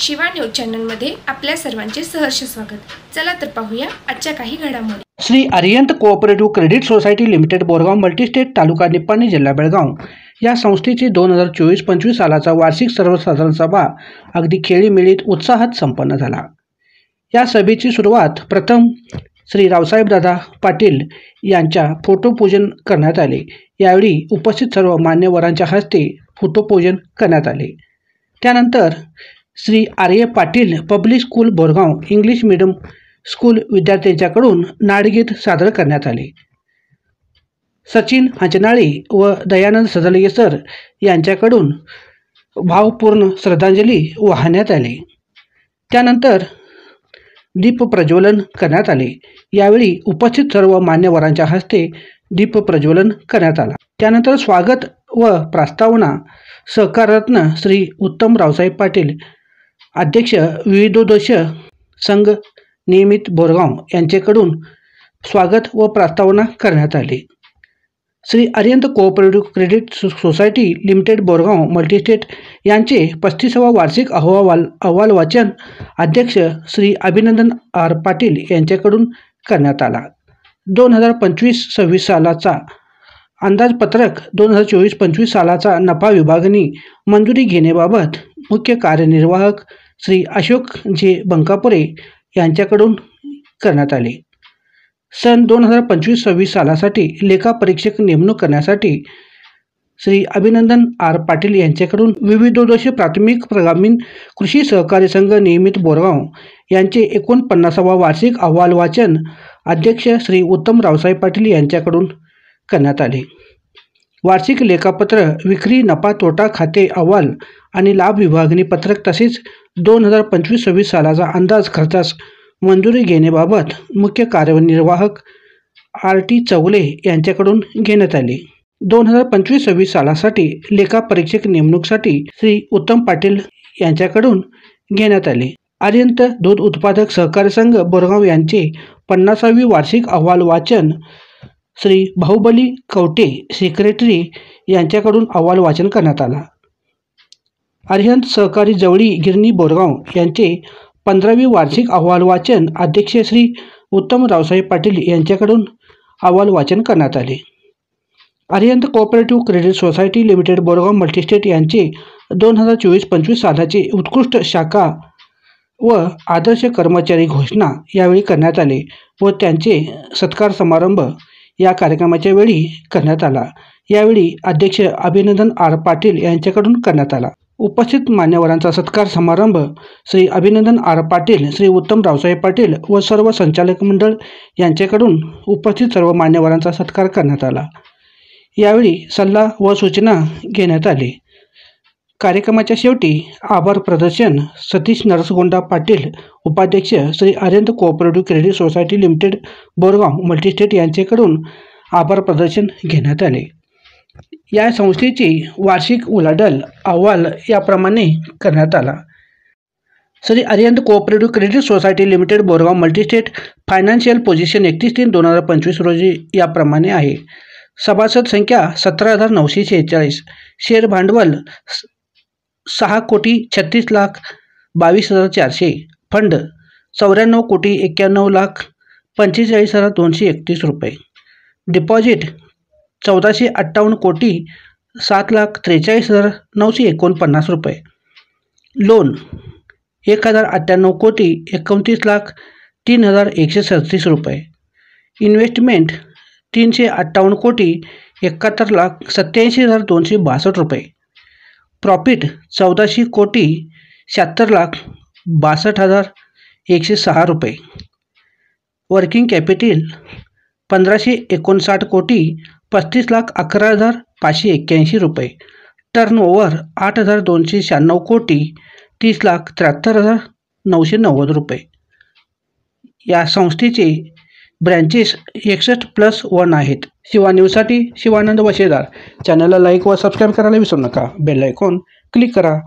Shiva news चॅनलमध्ये आपल्या सर्वांचे सहर्ष स्वागत। चला तर पाहूया आजच्या काही घडामोडी। Shri Arihant cooperative credit society limited Borgaon multistate taluka Nipani जिल्हा बेळगाव या संस्थेची 2024-25 सालाचा वार्षिक सर्वसाधारण सभा अगदी खेळीमेळीत उत्साहात संपन्न झाला। या सभेची सुरुवात प्रथम श्री रावसाहेब दादा पाटील यांच्या फोटोपूजन करण्यात आले। यावेळी उपस्थित सर्व मान्यवरांच्या हस्ते फोटोपूजन करण्यात आले। त्यानंतर Shri Arya Patil public school Borgaon English medium school विद्यार्थ्यांच्याकडून नाटगीत सादर करण्यात आले। सचिन अंचनाळी व दयानंद सदलगे सर यांच्याकडून भावपूर्ण श्रद्धांजली वाहण्यात आली। त्यानंतर दीप प्रज्वलन करण्यात आले। यावेळी उपस्थित सर्व मान्यवरांच्या हस्ते दीप प्रज्वलन करण्यात आला। त्यानंतर स्वागत व प्रस्तावना सहकाररत्न श्री उत्तम रावसाहेब पाटील अध्यक्ष विविधोद्देश संघ नियमित बोरगाव यांच्याकडून स्वागत व प्रस्तावना करण्यात आली। Shri Arihant cooperative credit society limited Borgaon multi-state यांचे 35वा वार्षिक अहवाल वाचन अध्यक्ष श्री अभिनंदन आर पाटील यांच्याकडून करण्यात आला। 2025-26 सालाचा अंदाजपत्रक 2024-25 सालाचा नफा विभागणी मंजुरी घेण्याबाबत मुख्य कार्यनिर्वाहक श्री अशोक जे बंकापुरे यांच्याकडून करण्यात आले। सन 2025-26 सालासाठी लेखा परीक्षक नेमणूक करण्यासाठी श्री अभिनंदन आर पाटील यांच्याकडून विविधोद्देश प्राथमिक ग्रामीण कृषी सहकारी संघ नियमित बोरगाव यांचे 49वा वार्षिक अहवाल वाचन अध्यक्ष श्री उत्तम रावसाहेब पाटील यांच्याकडून करण्यात आले। वार्षिक लेखापत्र विक्री नफा तोटा खाते अहवाल आणि लाभ विभागणी पत्रक तसेच 2025-26 सालाचा अंदाज खर्चास मंजुरी घेण्याबाबत मुख्य कार्यनिर्वाहक आर टी चौगले यांच्याकडून घेण्यात आले। 2025-26 सालासाठी लेखा परीक्षक नेमणूकसाठी श्री उत्तम पाटील यांच्याकडून घेण्यात आले। अरिहंत दूध उत्पादक सहकारी संघ बोरगाव यांचे 50वी वार्षिक अहवाल वाचन श्री बाहुबली कवटे सेक्रेटरी यांच्याकडून अहवाल वाचन करण्यात आला। अरिहंत सहकारी जवळी गिरणी बोरगाव यांचे 15वी वार्षिक अहवाल वाचन अध्यक्ष श्री उत्तम रावसाहेब पाटील यांच्याकडून अहवाल वाचन करण्यात आले। Arihant cooperative credit society limited Borgaon multi-state यांचे 2024-25 सालाचे उत्कृष्ट शाखा व आदर्श कर्मचारी घोषणा यावेळी करण्यात आले व त्यांचे सत्कार समारंभ या कार्यक्रमाच्या वेळी करण्यात आला। यावेळी अध्यक्ष अभिनंदन आर पाटील यांच्याकडून करण्यात आला। उपस्थित मान्यवरांचा सत्कार समारंभ श्री अभिनंदन आर पाटील श्री उत्तम रावसाहेब पाटील व सर्व संचालक मंडळ यांच्याकडून उपस्थित सर्व मान्यवरांचा सत्कार करण्यात आला। यावेळी सल्ला व सूचना घेण्यात आली। कार्यक्रमाच्या शेवटी आभार प्रदर्शन सतीश नरसगोंडा पाटील उपाध्यक्ष Shri Arihant cooperative credit society limited Borgaon multi-state यांच्याकडून आभार प्रदर्शन घेण्यात आले। या संस्थेची वार्षिक उलाढाल अहवाल याप्रमाणे करण्यात आला। Shri Arihant cooperative credit society limited Borgaon multi-state financial position 31/3/2025 रोजी याप्रमाणे आहे। सभासद संख्या 17,946, शेअर भांडवल 6,36,22,400, फंड 94,91,45,231 रुपये, डिपॉझिट 14,58,07,43,949 रुपये, लोन 1,98,29,29,137 रुपये, इन्व्हेस्टमेंट 358,71,87,262 रुपये, प्रॉफिट 14,70,62,106 रुपये, वर्किंग कॅपिटल 15,59,35,11,581 रुपये, टर्नओव्हर 8,296,30,73,990 रुपये। या संस्थेचे ब्रँचेस 61+1 आहेत। शिवा न्यूजसाठी शिवानंद वशेदार। चॅनलला लाईक व सबस्क्राईब करायला विसरू नका। बेल आयकॉन क्लिक करा।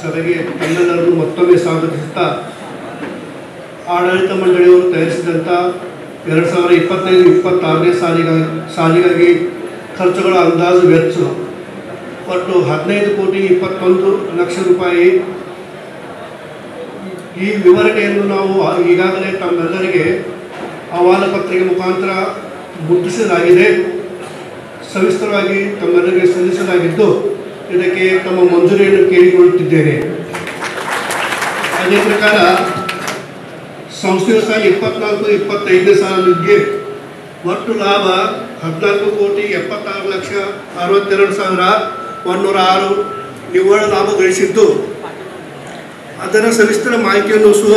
ಸಭೆಗೆ ತಮ್ಮೆಲ್ಲರನ್ನು ಮತ್ತೊಮ್ಮೆ ಸ್ವಾಗತಿಸುತ್ತಾ ಆಡಳಿತ ಮಂಡಳಿಯವರು ತಯಾರಿಸಿದಂಥ 2025-26ನೇ ಸಾಲಿಗಾಗಿ ಖರ್ಚುಗಳ ಅಂದಾಜು ವೆಚ್ಚ ಒಟ್ಟು 15,21,00,000 ರೂಪಾಯಿ. ಈ ವಿವರಣೆಯನ್ನು ನಾವು ಈಗಾಗಲೇ ತಮ್ಮೆಲ್ಲರಿಗೆ ಅಹವಾಲು ಪತ್ರಿಕೆ ಮುಖಾಂತರ ಮುದ್ರಿಸಲಾಗಿದೆ, ಸವಿಸ್ತರವಾಗಿ ತಮ್ಮೆಲ್ಲರಿಗೆ ಸಲ್ಲಿಸಲಾಗಿದ್ದು ಇದಕ್ಕೆ ತಮ್ಮ ಮಂಜೂರಿಯನ್ನು ಕೇಳಿಕೊಳ್ಳುತ್ತಿದ್ದೇನೆ. ಅದೇ ಪ್ರಕಾರ ಸಂಸ್ಥೆಯ ಸಾಲ 24-25ನೇ ಸಾಲಿಗೆ ಒಟ್ಟು ಲಾಭ 14,76,62,106 ನಿವ್ವಳ ಲಾಭ ಗಳಿಸಿದ್ದು ಅದರ ಸವಿಸ್ತರ ಮಾಹಿತಿಯನ್ನು ಸಹ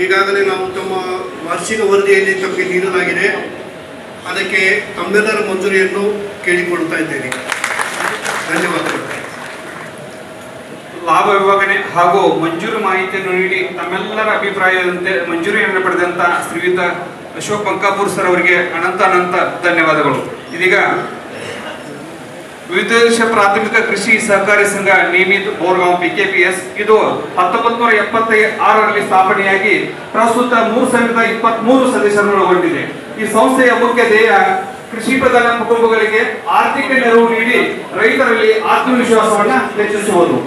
ಈಗಾಗಲೇ ನಾವು ತಮ್ಮ ವಾರ್ಷಿಕ ವರದಿಯಲ್ಲಿ ತಮಗೆ ನೀಡಲಾಗಿದೆ. ಅದಕ್ಕೆ ತಮ್ಮೆಲ್ಲರ ಮಂಜೂರಿಯನ್ನು ಕೇಳಿಕೊಳ್ಳುತ್ತಾ ಇದ್ದೇನೆ. ಧನ್ಯವಾದಗಳು. ಲಾಭ ವಿಭಾಗನೆ ಹಾಗೂ ಮಂಜೂರು ಮಾಹಿತಿಯನ್ನು ನೀಡಿ ತಮ್ಮೆಲ್ಲರ ಅಭಿಪ್ರಾಯದಂತೆ ಮಂಜೂರಿಯನ್ನು ಪಡೆದಂತ ಶ್ರೀಯುತ ಅಶೋಕ್ ಬಂಕಾಪುರ್ ಸರ್ ಅವರಿಗೆ ಅನಂತ ಧನ್ಯವಾದಗಳು. ಇದೀಗ ವಿದೇಶ ಪ್ರಾಥಮಿಕ ಕೃಷಿ ಸಹಕಾರಿ ಸಂಘ ನಿಯಮಿತ ಬೋರ್ಗಾಂವ್ PKPS ಇದು 1976ರಲ್ಲಿ ಸ್ಥಾಪನೆಯಾಗಿ ಪ್ರಸ್ತುತ 3023 ಸದಸ್ಯರನ್ನು ಒಳಗೊಂಡಿದೆ. ಈ ಸಂಸ್ಥೆಯ ಮುಖ್ಯ ಧ್ಯೇಯ ಕೃಷಿ ಪ್ರಧಾನ ಕುಟುಂಬಗಳಿಗೆ ಆರ್ಥಿಕ ನೆರವು ನೀಡಿ ರೈತರಲ್ಲಿ ಆತ್ಮವಿಶ್ವಾಸವನ್ನು ಹೆಚ್ಚಿಸುವುದು.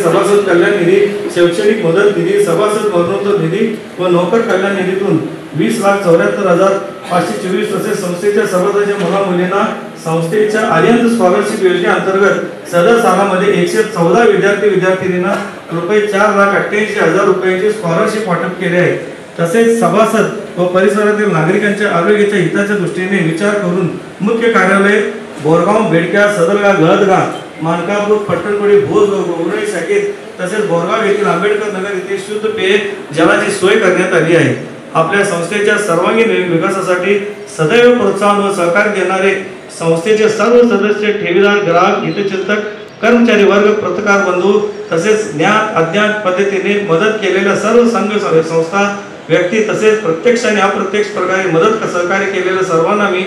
सभासद कल्याण निधी, शैक्षणिक मदत निधी, सभासद मरणोत्तर निधी व नोकर कल्याण निधीतून 20,74,524 तसेच संस्थेच्या सभासदांच्या मुला-मुलींना संस्थेच्या आर्यंत स्कॉलरशिप योजनेअंतर्गत सदर सालामध्ये 114 विद्यार्थी-विद्यार्थिनींना रुपये 4,88,000 रुपयांची स्कॉलरशिप वाटप केले आहे. तसेच सभासद व परिसरातील नागरिकांच्या आरोग्याच्या हिताच्या दृष्टीने विचार करून मुख्य कार्यालय बोरगाव, बेडक्या, सदरगा, गळदगा, मानकापूर, पट्टणकोडी, भोज व गोवराई शाखेत तसेच बोरगाव येथील आंबेडकर नगर येथे शुद्ध पेय जलाची सोय करण्यात आली आहे. आपल्या संस्थेच्या सर्वांगीण विकासासाठी सदैव प्रोत्साहन व सहकार्य देणारे संस्थेचे सर्व सदस्य, ठेवीदार, ग्राहक, हितचिंतक, कर्मचारी वर्ग, पत्रकार बंधू तसेच ज्ञात अज्ञात पद्धतीने मदत केलेल्या सर्व संघ संस्था व्यक्ती तसेच प्रत्यक्ष आणि अप्रत्यक्ष प्रकारे मदत सहकार्य केलेल्या सर्वांना मी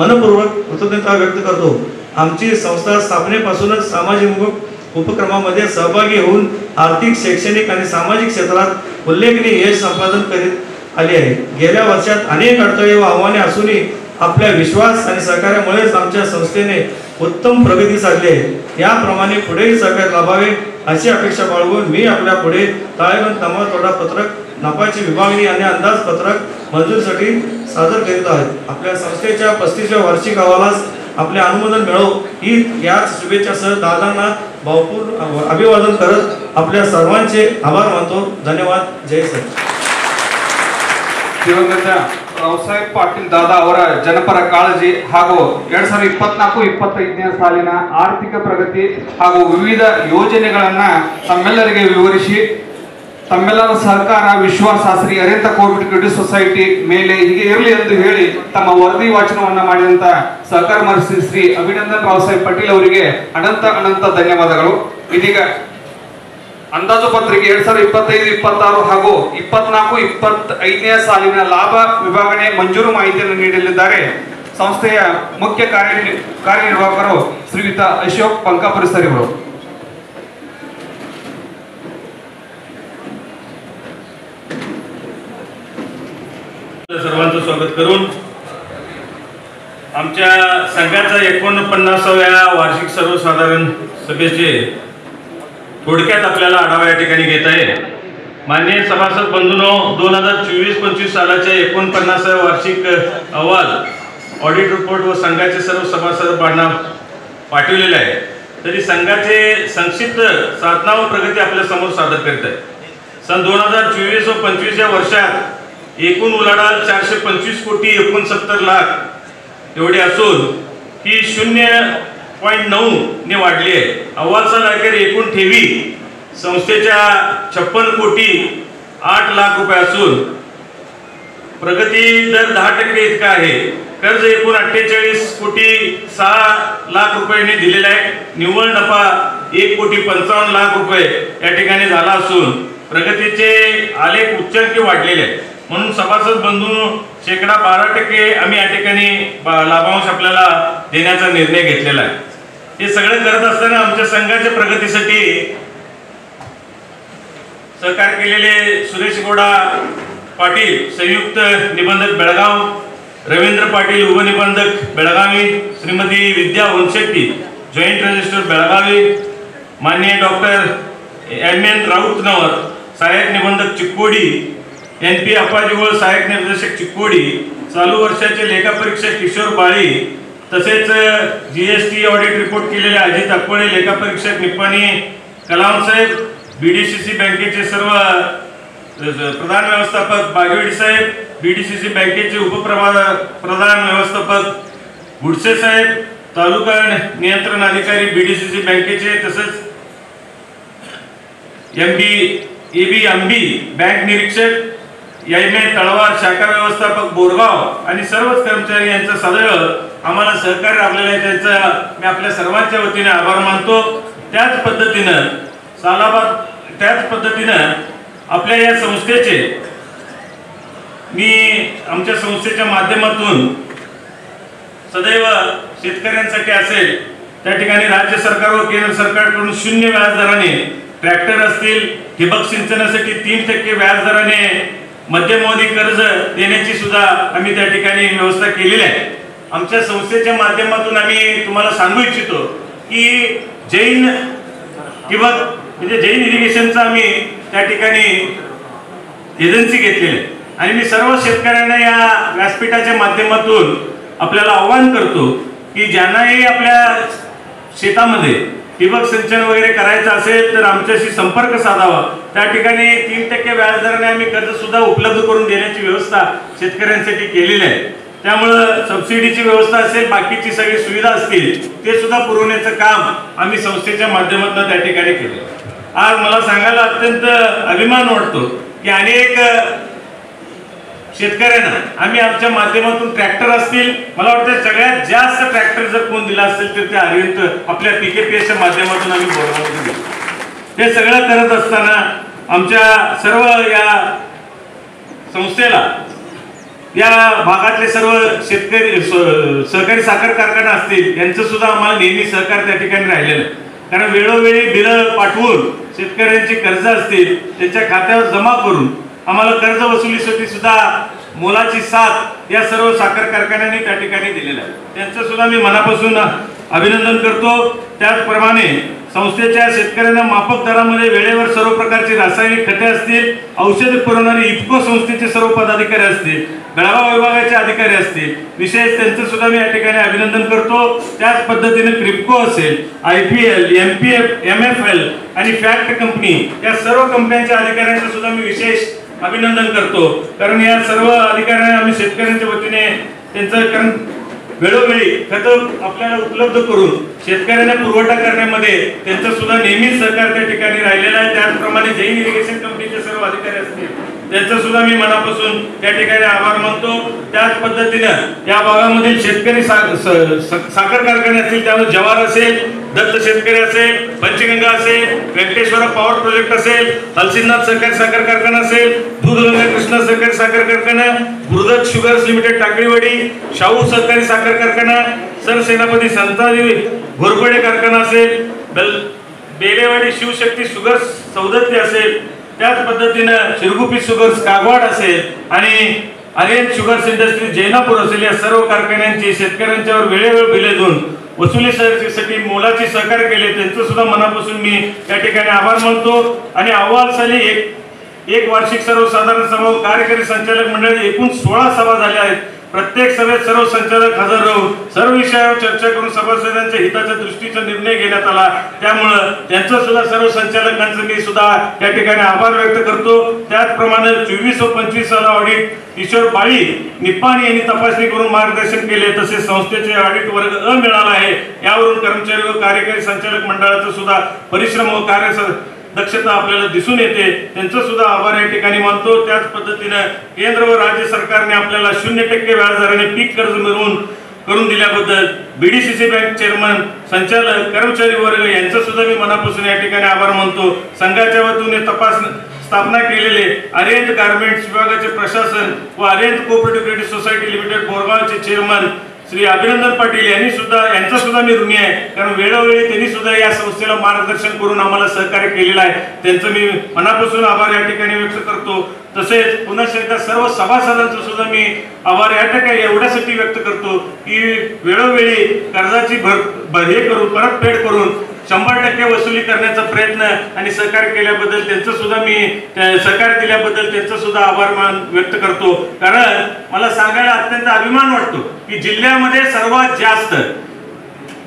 मनपूर्वक कृतज्ञता व्यक्त करतो. आमची संस्था स्थापनेपासूनच सामाजिक उपक्रमामध्ये सहभागी होऊन आर्थिक, शैक्षणिक आणि सामाजिक क्षेत्रात उल्लेखनीय यश संपादन करीत आली आहे. गेल्या वर्षात अनेक अडथळे व आव्हाने असूनही आपल्या विश्वास आणि सहकार्यामुळेच आमच्या संस्थेने उत्तम प्रगती साधली आहे. याप्रमाणे पुढेही सहकार्य लाभावे अशी अपेक्षा बाळगून मी आपल्या पुढे ताळेबंद तमालतोडा पत्रक, नफाची विभागणी आणि अंदाजपत्रक मंजुरीसाठी सादर करीत आहोत. आपल्या संस्थेच्या 35व्या वार्षिक अहवालास आपले अनुमोदन मिळो ही याच शुभेच्छासह दादांना भावपूर्ण अभिवादन करत आपल्या सर्वांचे आभार मानतो. धन्यवाद. जय सर. ದಿವಂಗತ ರಾವಸಾಹೇಬ್ ಪಾಟೀಲ್ ದಾದಾ ಅವರ ಜನಪರ ಕಾಳಜಿ ಹಾಗೂ 2024-25ನೇ ಸಾಲಿನ ಆರ್ಥಿಕ ಪ್ರಗತಿ ಹಾಗೂ ವಿವಿಧ ಯೋಜನೆಗಳನ್ನ ತಮ್ಮೆಲ್ಲರಿಗೆ ವಿವರಿಸಿ ತಮ್ಮೆಲ್ಲರ ಸಹಕಾರ, ವಿಶ್ವಾಸ ಶ್ರೀ ಅರ್ಯಂತ ಕೋಆಪರೇಟಿವ್ ಕ್ರೆಡಿಟ್ ಸೊಸೈಟಿ ಮೇಲೆ ಹೀಗೆ ಇರಲಿ ಎಂದು ಹೇಳಿ ತಮ್ಮ ವರದಿ ವಾಚನವನ್ನ ಮಾಡಿದಂತ ಸಹಕಾರ ಮಂತ್ರಿ ಶ್ರೀ ಅಭಿನಂದನ್ ರಾವಸಾಹೇಬ್ ಪಾಟೀಲ್ ಅವರಿಗೆ ಅನಂತ ಧನ್ಯವಾದಗಳು. ಇದೀಗ ಅಂದಾಜು ಪತ್ರಿಕೆ 2025-26 ಹಾಗೂ 24-25ನೇ ಸಾಲಿನ ಲಾಭ ವಿಭಾಗಣೆ ಮಂಜೂರು ಮಾಹಿತಿಯನ್ನು ನೀಡಲಿದ್ದಾರೆ ಸಂಸ್ಥೆಯ ಮುಖ್ಯ ಕಾರ್ಯನಿರ್ವಾಹಕರು ಶ್ರೀಯುತ ಅಶೋಕ್ ಬಂಕಾಪುರ್ ಸರ್ ಅವರು. सर्वांचं स्वागत करून आमच्या संघाचा 49व्या वार्षिक सर्वसाधारण सभेचे थोडक्यात आपल्याला आढावा या ठिकाणी घेत आहे. माननीय सभासद बंधूंनो, 2024-25 सालाच्या 49व्या वार्षिक अहवाल, ऑडिट रिपोर्ट व संघाचे सर्व सभासदांना पाठवलेले आहे. तरी संघाचे संक्षिप्त साधना व प्रगती आपल्या समोर सादर करीत आहे. सन 2024 व 25 या वर्षात एकूण उलाढाल 425 कोटी 69 लाख एवढी असून ही 0.9 ने वाढली आहे. अहवाल साल अखेर एकूण ठेवी संस्थेच्या 56 कोटी 8 लाख रुपये असून प्रगती दर 10% इतका आहे. कर्ज एकूण 48 कोटी 6 लाख रुपयांनी दिलेला आहे. निव्वळ नफा 1 कोटी 55 लाख रुपये या ठिकाणी झाला असून प्रगतीचे आलेख उच्चांकी वाढलेले आहेत. म्हणून सभासद बंधू 12% आम्ही या ठिकाणी लाभांश आपल्याला देण्याचा निर्णय घेतलेला आहे. हे सगळं करत असताना आमच्या संघाच्या प्रगतीसाठी सहकार्य केलेले सुरेश गौडा पाटील संयुक्त निबंधक बेळगाव, रवींद्र पाटील उपनिबंधक बेळगावी, श्रीमती विद्या वनशेट्टी जॉईंट रजिस्टर बेळगावी, माननीय डॉक्टर एम.एन. राऊतनवर सहाय्यक निबंधक चिक्कोडी, एन.पी. अप्पाजीवळ सहाय्यक निर्देशक चिक्कोडी, चालू वर्षाचे लेखापरीक्षक किशोर बाळी, तसेच GST ऑडिट रिपोर्ट केलेले अजित अक्कोळे लेखापरीक्षक निप्पाणी कलामसाहेब, BDCC बँकेचे सर्व प्रधान व्यवस्थापक बागेवाडी साहेब, BDCC बँकेचे उपप्रधान व्यवस्थापक गुडसे साहेब, तालुका नियंत्रण अधिकारी BDCC बँकेचे, तसेच MB अंबी बँक निरीक्षक, YM तळवार शाखा व्यवस्थापक बोरगाव आणि सर्वच कर्मचारी यांचा सदैव आम्हाला सहकार्य लाभलेलं आहे, त्यांचा मी आपल्या सर्वांच्या वतीने आभार मानतो। त्याच पद्धतीनं आपल्या या संस्थेचे मी आमच्या संस्थेच्या माध्यमातून सदैव शेतकऱ्यांसाठी असेल त्या ठिकाणी राज्य सरकार व केंद्र सरकारकडून 0 व्याजदराने ट्रॅक्टर असतील, ठिबक सिंचनासाठी 3% व्याजदराने मध्यमअवधी कर्ज देण्याची सुद्धा आम्ही त्या ठिकाणी व्यवस्था केलेली आहे। आमच्या संस्थेच्या माध्यमातून आम्ही तुम्हाला सांगू इच्छितो की जैन ठिबक म्हणजे जैन इरिगेशनचा आम्ही त्या ठिकाणी एजन्सी घेतलेली आहे आणि मी सर्व शेतकऱ्यांना या व्यासपीठाच्या माध्यमातून आपल्याला आवाहन करतो की ज्यांनाही आपल्या शेतामध्ये ठिबक सिंचन वगैरे करायचं असेल तर आमच्याशी संपर्क साधावा। त्या ठिकाणी 3% व्याजदराने आम्ही कर्ज सुद्धा उपलब्ध करून देण्याची व्यवस्था शेतकऱ्यांसाठी केलेली आहे। त्यामुळे सबसिडीची व्यवस्था असेल, बाकीची सगळी सुविधा असतील ते सुद्धा पुरवण्याचं काम आम्ही संस्थेच्या माध्यमातून त्या ठिकाणी केले। आज मला सांगायला अत्यंत अभिमान वाटतो की अनेक शेतकऱ्यांना आम्ही आमच्या माध्यमातून ट्रॅक्टर असतील, मला वाटतं सगळ्यात जास्त ट्रॅक्टर जर कोण दिला असेल तर ते अरविंद आपल्या PKPSच्या माध्यमातून आम्ही बोलवतो दिले। हे सगळं करत असताना आमच्या सर्व या संस्थेला या भागातले सर्व शेतकरी सहकारी साखर कारखाना असतील यांचं सुद्धा आम्हाला नेहमी सहकार्य त्या ठिकाणी राहिलेलं आहे, कारण वेळोवेळी बिलं पाठवून शेतकऱ्यांची कर्ज असतील त्यांच्या खात्यावर जमा करून आम्हाला कर्ज वसुलीसाठी सुद्धा मोलाची साथ या सर्व साखर कारखान्यांनी त्या ठिकाणी दिलेला आहे, त्यांचं सुद्धा मी मनापासून अभिनंदन करतो। त्याचप्रमाणे संस्थेच्या शेतकऱ्यांना माफक दरामध्ये वेळेवर सर्व प्रकारची रासायनिक खते असतील, औषध पुरवणारी इफ्को संस्थेचे सर्व पदाधिकारी असतील, बेळगाव विभागाचे अधिकारी असतील, विशेष त्यांचं सुद्धा मी या ठिकाणी अभिनंदन करतो। त्याच पद्धतीने क्रिप्को असेल, IPL, MPF, MFL आणि फॅक्ट कंपनी या सर्व कंपन्यांच्या अधिकाऱ्यांचं सुद्धा मी विशेष अभिनंदन करतो, कारण या सर्व अधिकाऱ्यांना आम्ही शेतकऱ्यांच्या वतीने त्यांचं कारण वेळोवेळी खतं आपल्याला उपलब्ध करून शेतकऱ्यांना पुरवठा करण्यामध्ये त्यांचं सुद्धा नेहमीच सहकार त्या ठिकाणी राहिलेलं आहे। त्याचप्रमाणे जैन इरिगेशन कंपनीचे सर्व अधिकारी असतील त्यांचं सुद्धा मी मनापासून त्या ठिकाणी आभार मानतो। त्याच पद्धतीनं या भागामधील शेतकरी साखर कारखाने असतील, त्यामध्ये जवार असेल, दत्त शेतकरी असेल, पंचगंगा असेल, व्यंकटेश्वर पॉवर प्रोजेक्ट असेल, हलसिद्धनाथ सहकारी साखर कारखाना असेल, दूधगंगा कृष्णा सहकारी साखर कारखाना, गुरुदत्त शुगर्स लिमिटेड टाकळीवाडी, शाहू सहकारी साखर कारखाना, सरसेनापती संताजी घोरपडे कारखाना असेल, बेलेवाडी शिवशक्ती शुगर्स सौदत्ती असेल, त्याच पद्धतीनं शिरगुपी शुगर्स कागवाड असेल आणि आर्यन शुगर्स इंडस्ट्री जैनापूर असेल, या सर्व कारखान्यांची शेतकऱ्यांच्यावर वेळेवर बिले देऊन वसुलीसाठी मोलाची सहकार्य केले त्यांचं सुद्धा मनापासून मी या ठिकाणी आभार मानतो। आणि अहवाल साली एक वार्षिक सर्वसाधारण सभा कार्यकारी संचालक मंडळाची एकूण 16 सभा झाल्या आहेत। प्रत्येक सभेत सर्व संचालक हजर राहून सर्व विषयावर चर्चा करून सभासदांच्या हिताच्या दृष्टीचा निर्णय घेण्यात आला, त्यामुळं त्यांचं सुद्धा सर्व संचालकांचं मी सुद्धा या ठिकाणी आभार व्यक्त करतो। त्याचप्रमाणे 24 व 25 साला ऑडिट किशोर बाळी निप्पाणी यांनी तपासणी करून मार्गदर्शन केले, तसेच संस्थेचे ऑडिट वर्ग अ मिळाला आहे, यावरून कर्मचारी व कार्यकारी संचालक मंडळाचं सुद्धा परिश्रम व कार्य दक्षता आपल्याला दिसून येते, त्यांचं सुद्धा आभार या ठिकाणी मानतो। त्याच पद्धतीने केंद्र व राज्य सरकारने आपल्याला 0% व्याजदराने पीक कर्ज मिळवून करून दिल्याबद्दल BDCC बँक चेअरमन, संचालक, कर्मचारी वर्ग यांचं सुद्धा मी मनापासून या ठिकाणी आभार मानतो। संघाच्या वतीने स्थापना केलेले आर्यंत गारमेंट्स विभागाचे प्रशासन व Aryant cooperative credit society limited बोरगावचे चेअरमन श्री अभिनंदन पाटील यांनी सुद्धा यांचा सुद्धा मी ऋणी आहे, कारण वेळोवेळी त्यांनी सुद्धा या संस्थेला मार्गदर्शन करून आम्हाला सहकार्य केलेलं आहे. त्यांचं मी मनापासून आभार या ठिकाणी व्यक्त करतो. तसेच पुन्हा एकदा सर्व सभासदांचं सुद्धा मी आभार या ठिकाणी एवढ्यासाठी व्यक्त करतो की वेळोवेळी कर्जाची हे करून परतफेड करून 100% वसुली करण्याचा प्रयत्न आणि सहकार्य केल्याबद्दल त्यांचं सुद्धा मी सहकार्य दिल्याबद्दल त्यांचा सुद्धा आभार व्यक्त करतो. कारण मला सांगायला अत्यंत अभिमान वाटतो की जिल्ह्यामध्ये सर्वात जास्त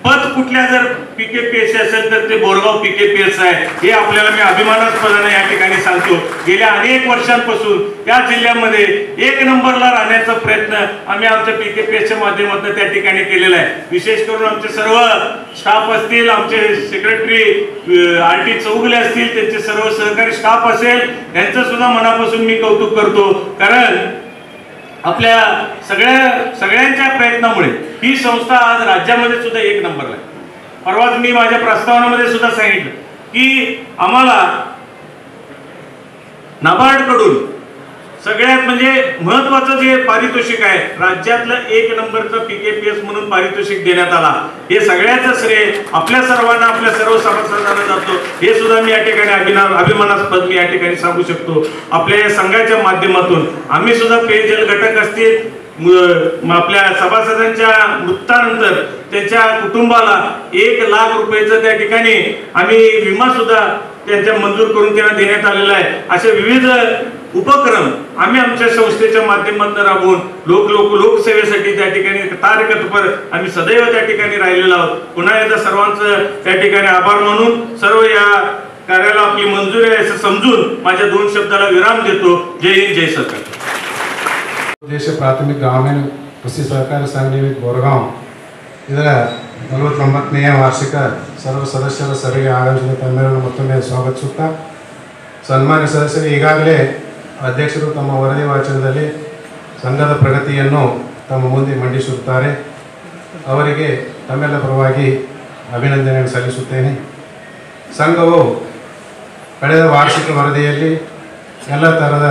पद कुठल्या जर PKPSC असेल तर ते बोरगाव PKPS आहे. हे आपल्याला मी अभिमानास्पदाने या ठिकाणी सांगतो. गेल्या अनेक वर्षांपासून या जिल्ह्यामध्ये 1 नंबरला राहण्याचा प्रयत्न आम्ही आमच्या PKPSच्या माध्यमातून त्या ठिकाणी केलेला आहे. विशेष करून आमचे सर्व स्टाफ असतील, आमचे सेक्रेटरी RT चौगुले असतील, त्यांचे सर्व सहकारी स्टाफ असेल, यांचं सुद्धा मनापासून मी कौतुक करतो. कारण आपल्या सगळ्यांच्या प्रयत्नामुळे ही संस्था आज राज्यामध्ये सुद्धा 1 नंबरला आहे. परवाच मी माझ्या प्रस्तावनामध्ये सुद्धा सांगितलं की आम्हाला नाबार्ड कडून सगळ्यात म्हणजे महत्वाचं जे पारितोषिक आहे, राज्यातलं 1 नंबरचं PKPS म्हणून पारितोषिक देण्यात आला. हे सगळ्याचं श्रेय आपल्या सर्वांना, आपल्या सर्व सभासदांना जातो. हे सुद्धा मी या ठिकाणी अभिमानास्पद मी या ठिकाणी सांगू शकतो. आपल्या या संघाच्या माध्यमातून आम्ही सुद्धा पेयजल घटक असतील, आपल्या सभासदांच्या मृत्यूनंतर त्यांच्या कुटुंबाला 1 लाख रुपयाचं त्या ठिकाणी आम्ही विमा सुद्धा त्यांच्या मंजूर करून त्यांना देण्यात आलेला आहे. असे विविध उपक्रम आम्ही आमच्या संस्थेच्या माध्यमातून राबवून लोकसेवेसाठी त्या ठिकाणी कार्यतत्पर आम्ही सदैव त्या ठिकाणी राहिलेलो आहोत. पुन्हा एकदा सर्वांचं त्या ठिकाणी आभार मानून सर्व या कार्याला आपली मंजुरी आहे असं समजून माझ्या 2 शब्दाला विराम देतो. जय हिंद, जय सरकार. ದೇಶ ಪ್ರಾಥಮಿಕ ಗ್ರಾಮೀಣ ಕೃಷಿ ಸಹಕಾರಿ ಸಂಘ ನಿಮಿತ್ ಬೋರಗಾಂವ್ ಇದರ 49ನೇ ವಾರ್ಷಿಕ ಸರ್ವ ಸದಸ್ಯರ ಸಭೆಗೆ ಆಗಮಿಸಿದ ತಮ್ಮೆಲ್ಲರನ್ನು ಮತ್ತೊಮ್ಮೆ ಸ್ವಾಗತಿಸುತ್ತಾ, ಸನ್ಮಾನ್ಯ ಸದಸ್ಯರು ಈಗಾಗಲೇ ಅಧ್ಯಕ್ಷರು ತಮ್ಮ ವರದಿ ವಾಚನದಲ್ಲಿ ಸಂಘದ ಪ್ರಗತಿಯನ್ನು ತಮ್ಮ ಮುಂದೆ ಮಂಡಿಸುತ್ತಾರೆ. ಅವರಿಗೆ ತಮ್ಮೆಲ್ಲ ಪರವಾಗಿ ಅಭಿನಂದನೆಯನ್ನು ಸಲ್ಲಿಸುತ್ತೇನೆ. ಸಂಘವು ಕಳೆದ ವಾರ್ಷಿಕ ವರದಿಯಲ್ಲಿ ಎಲ್ಲ ಥರದ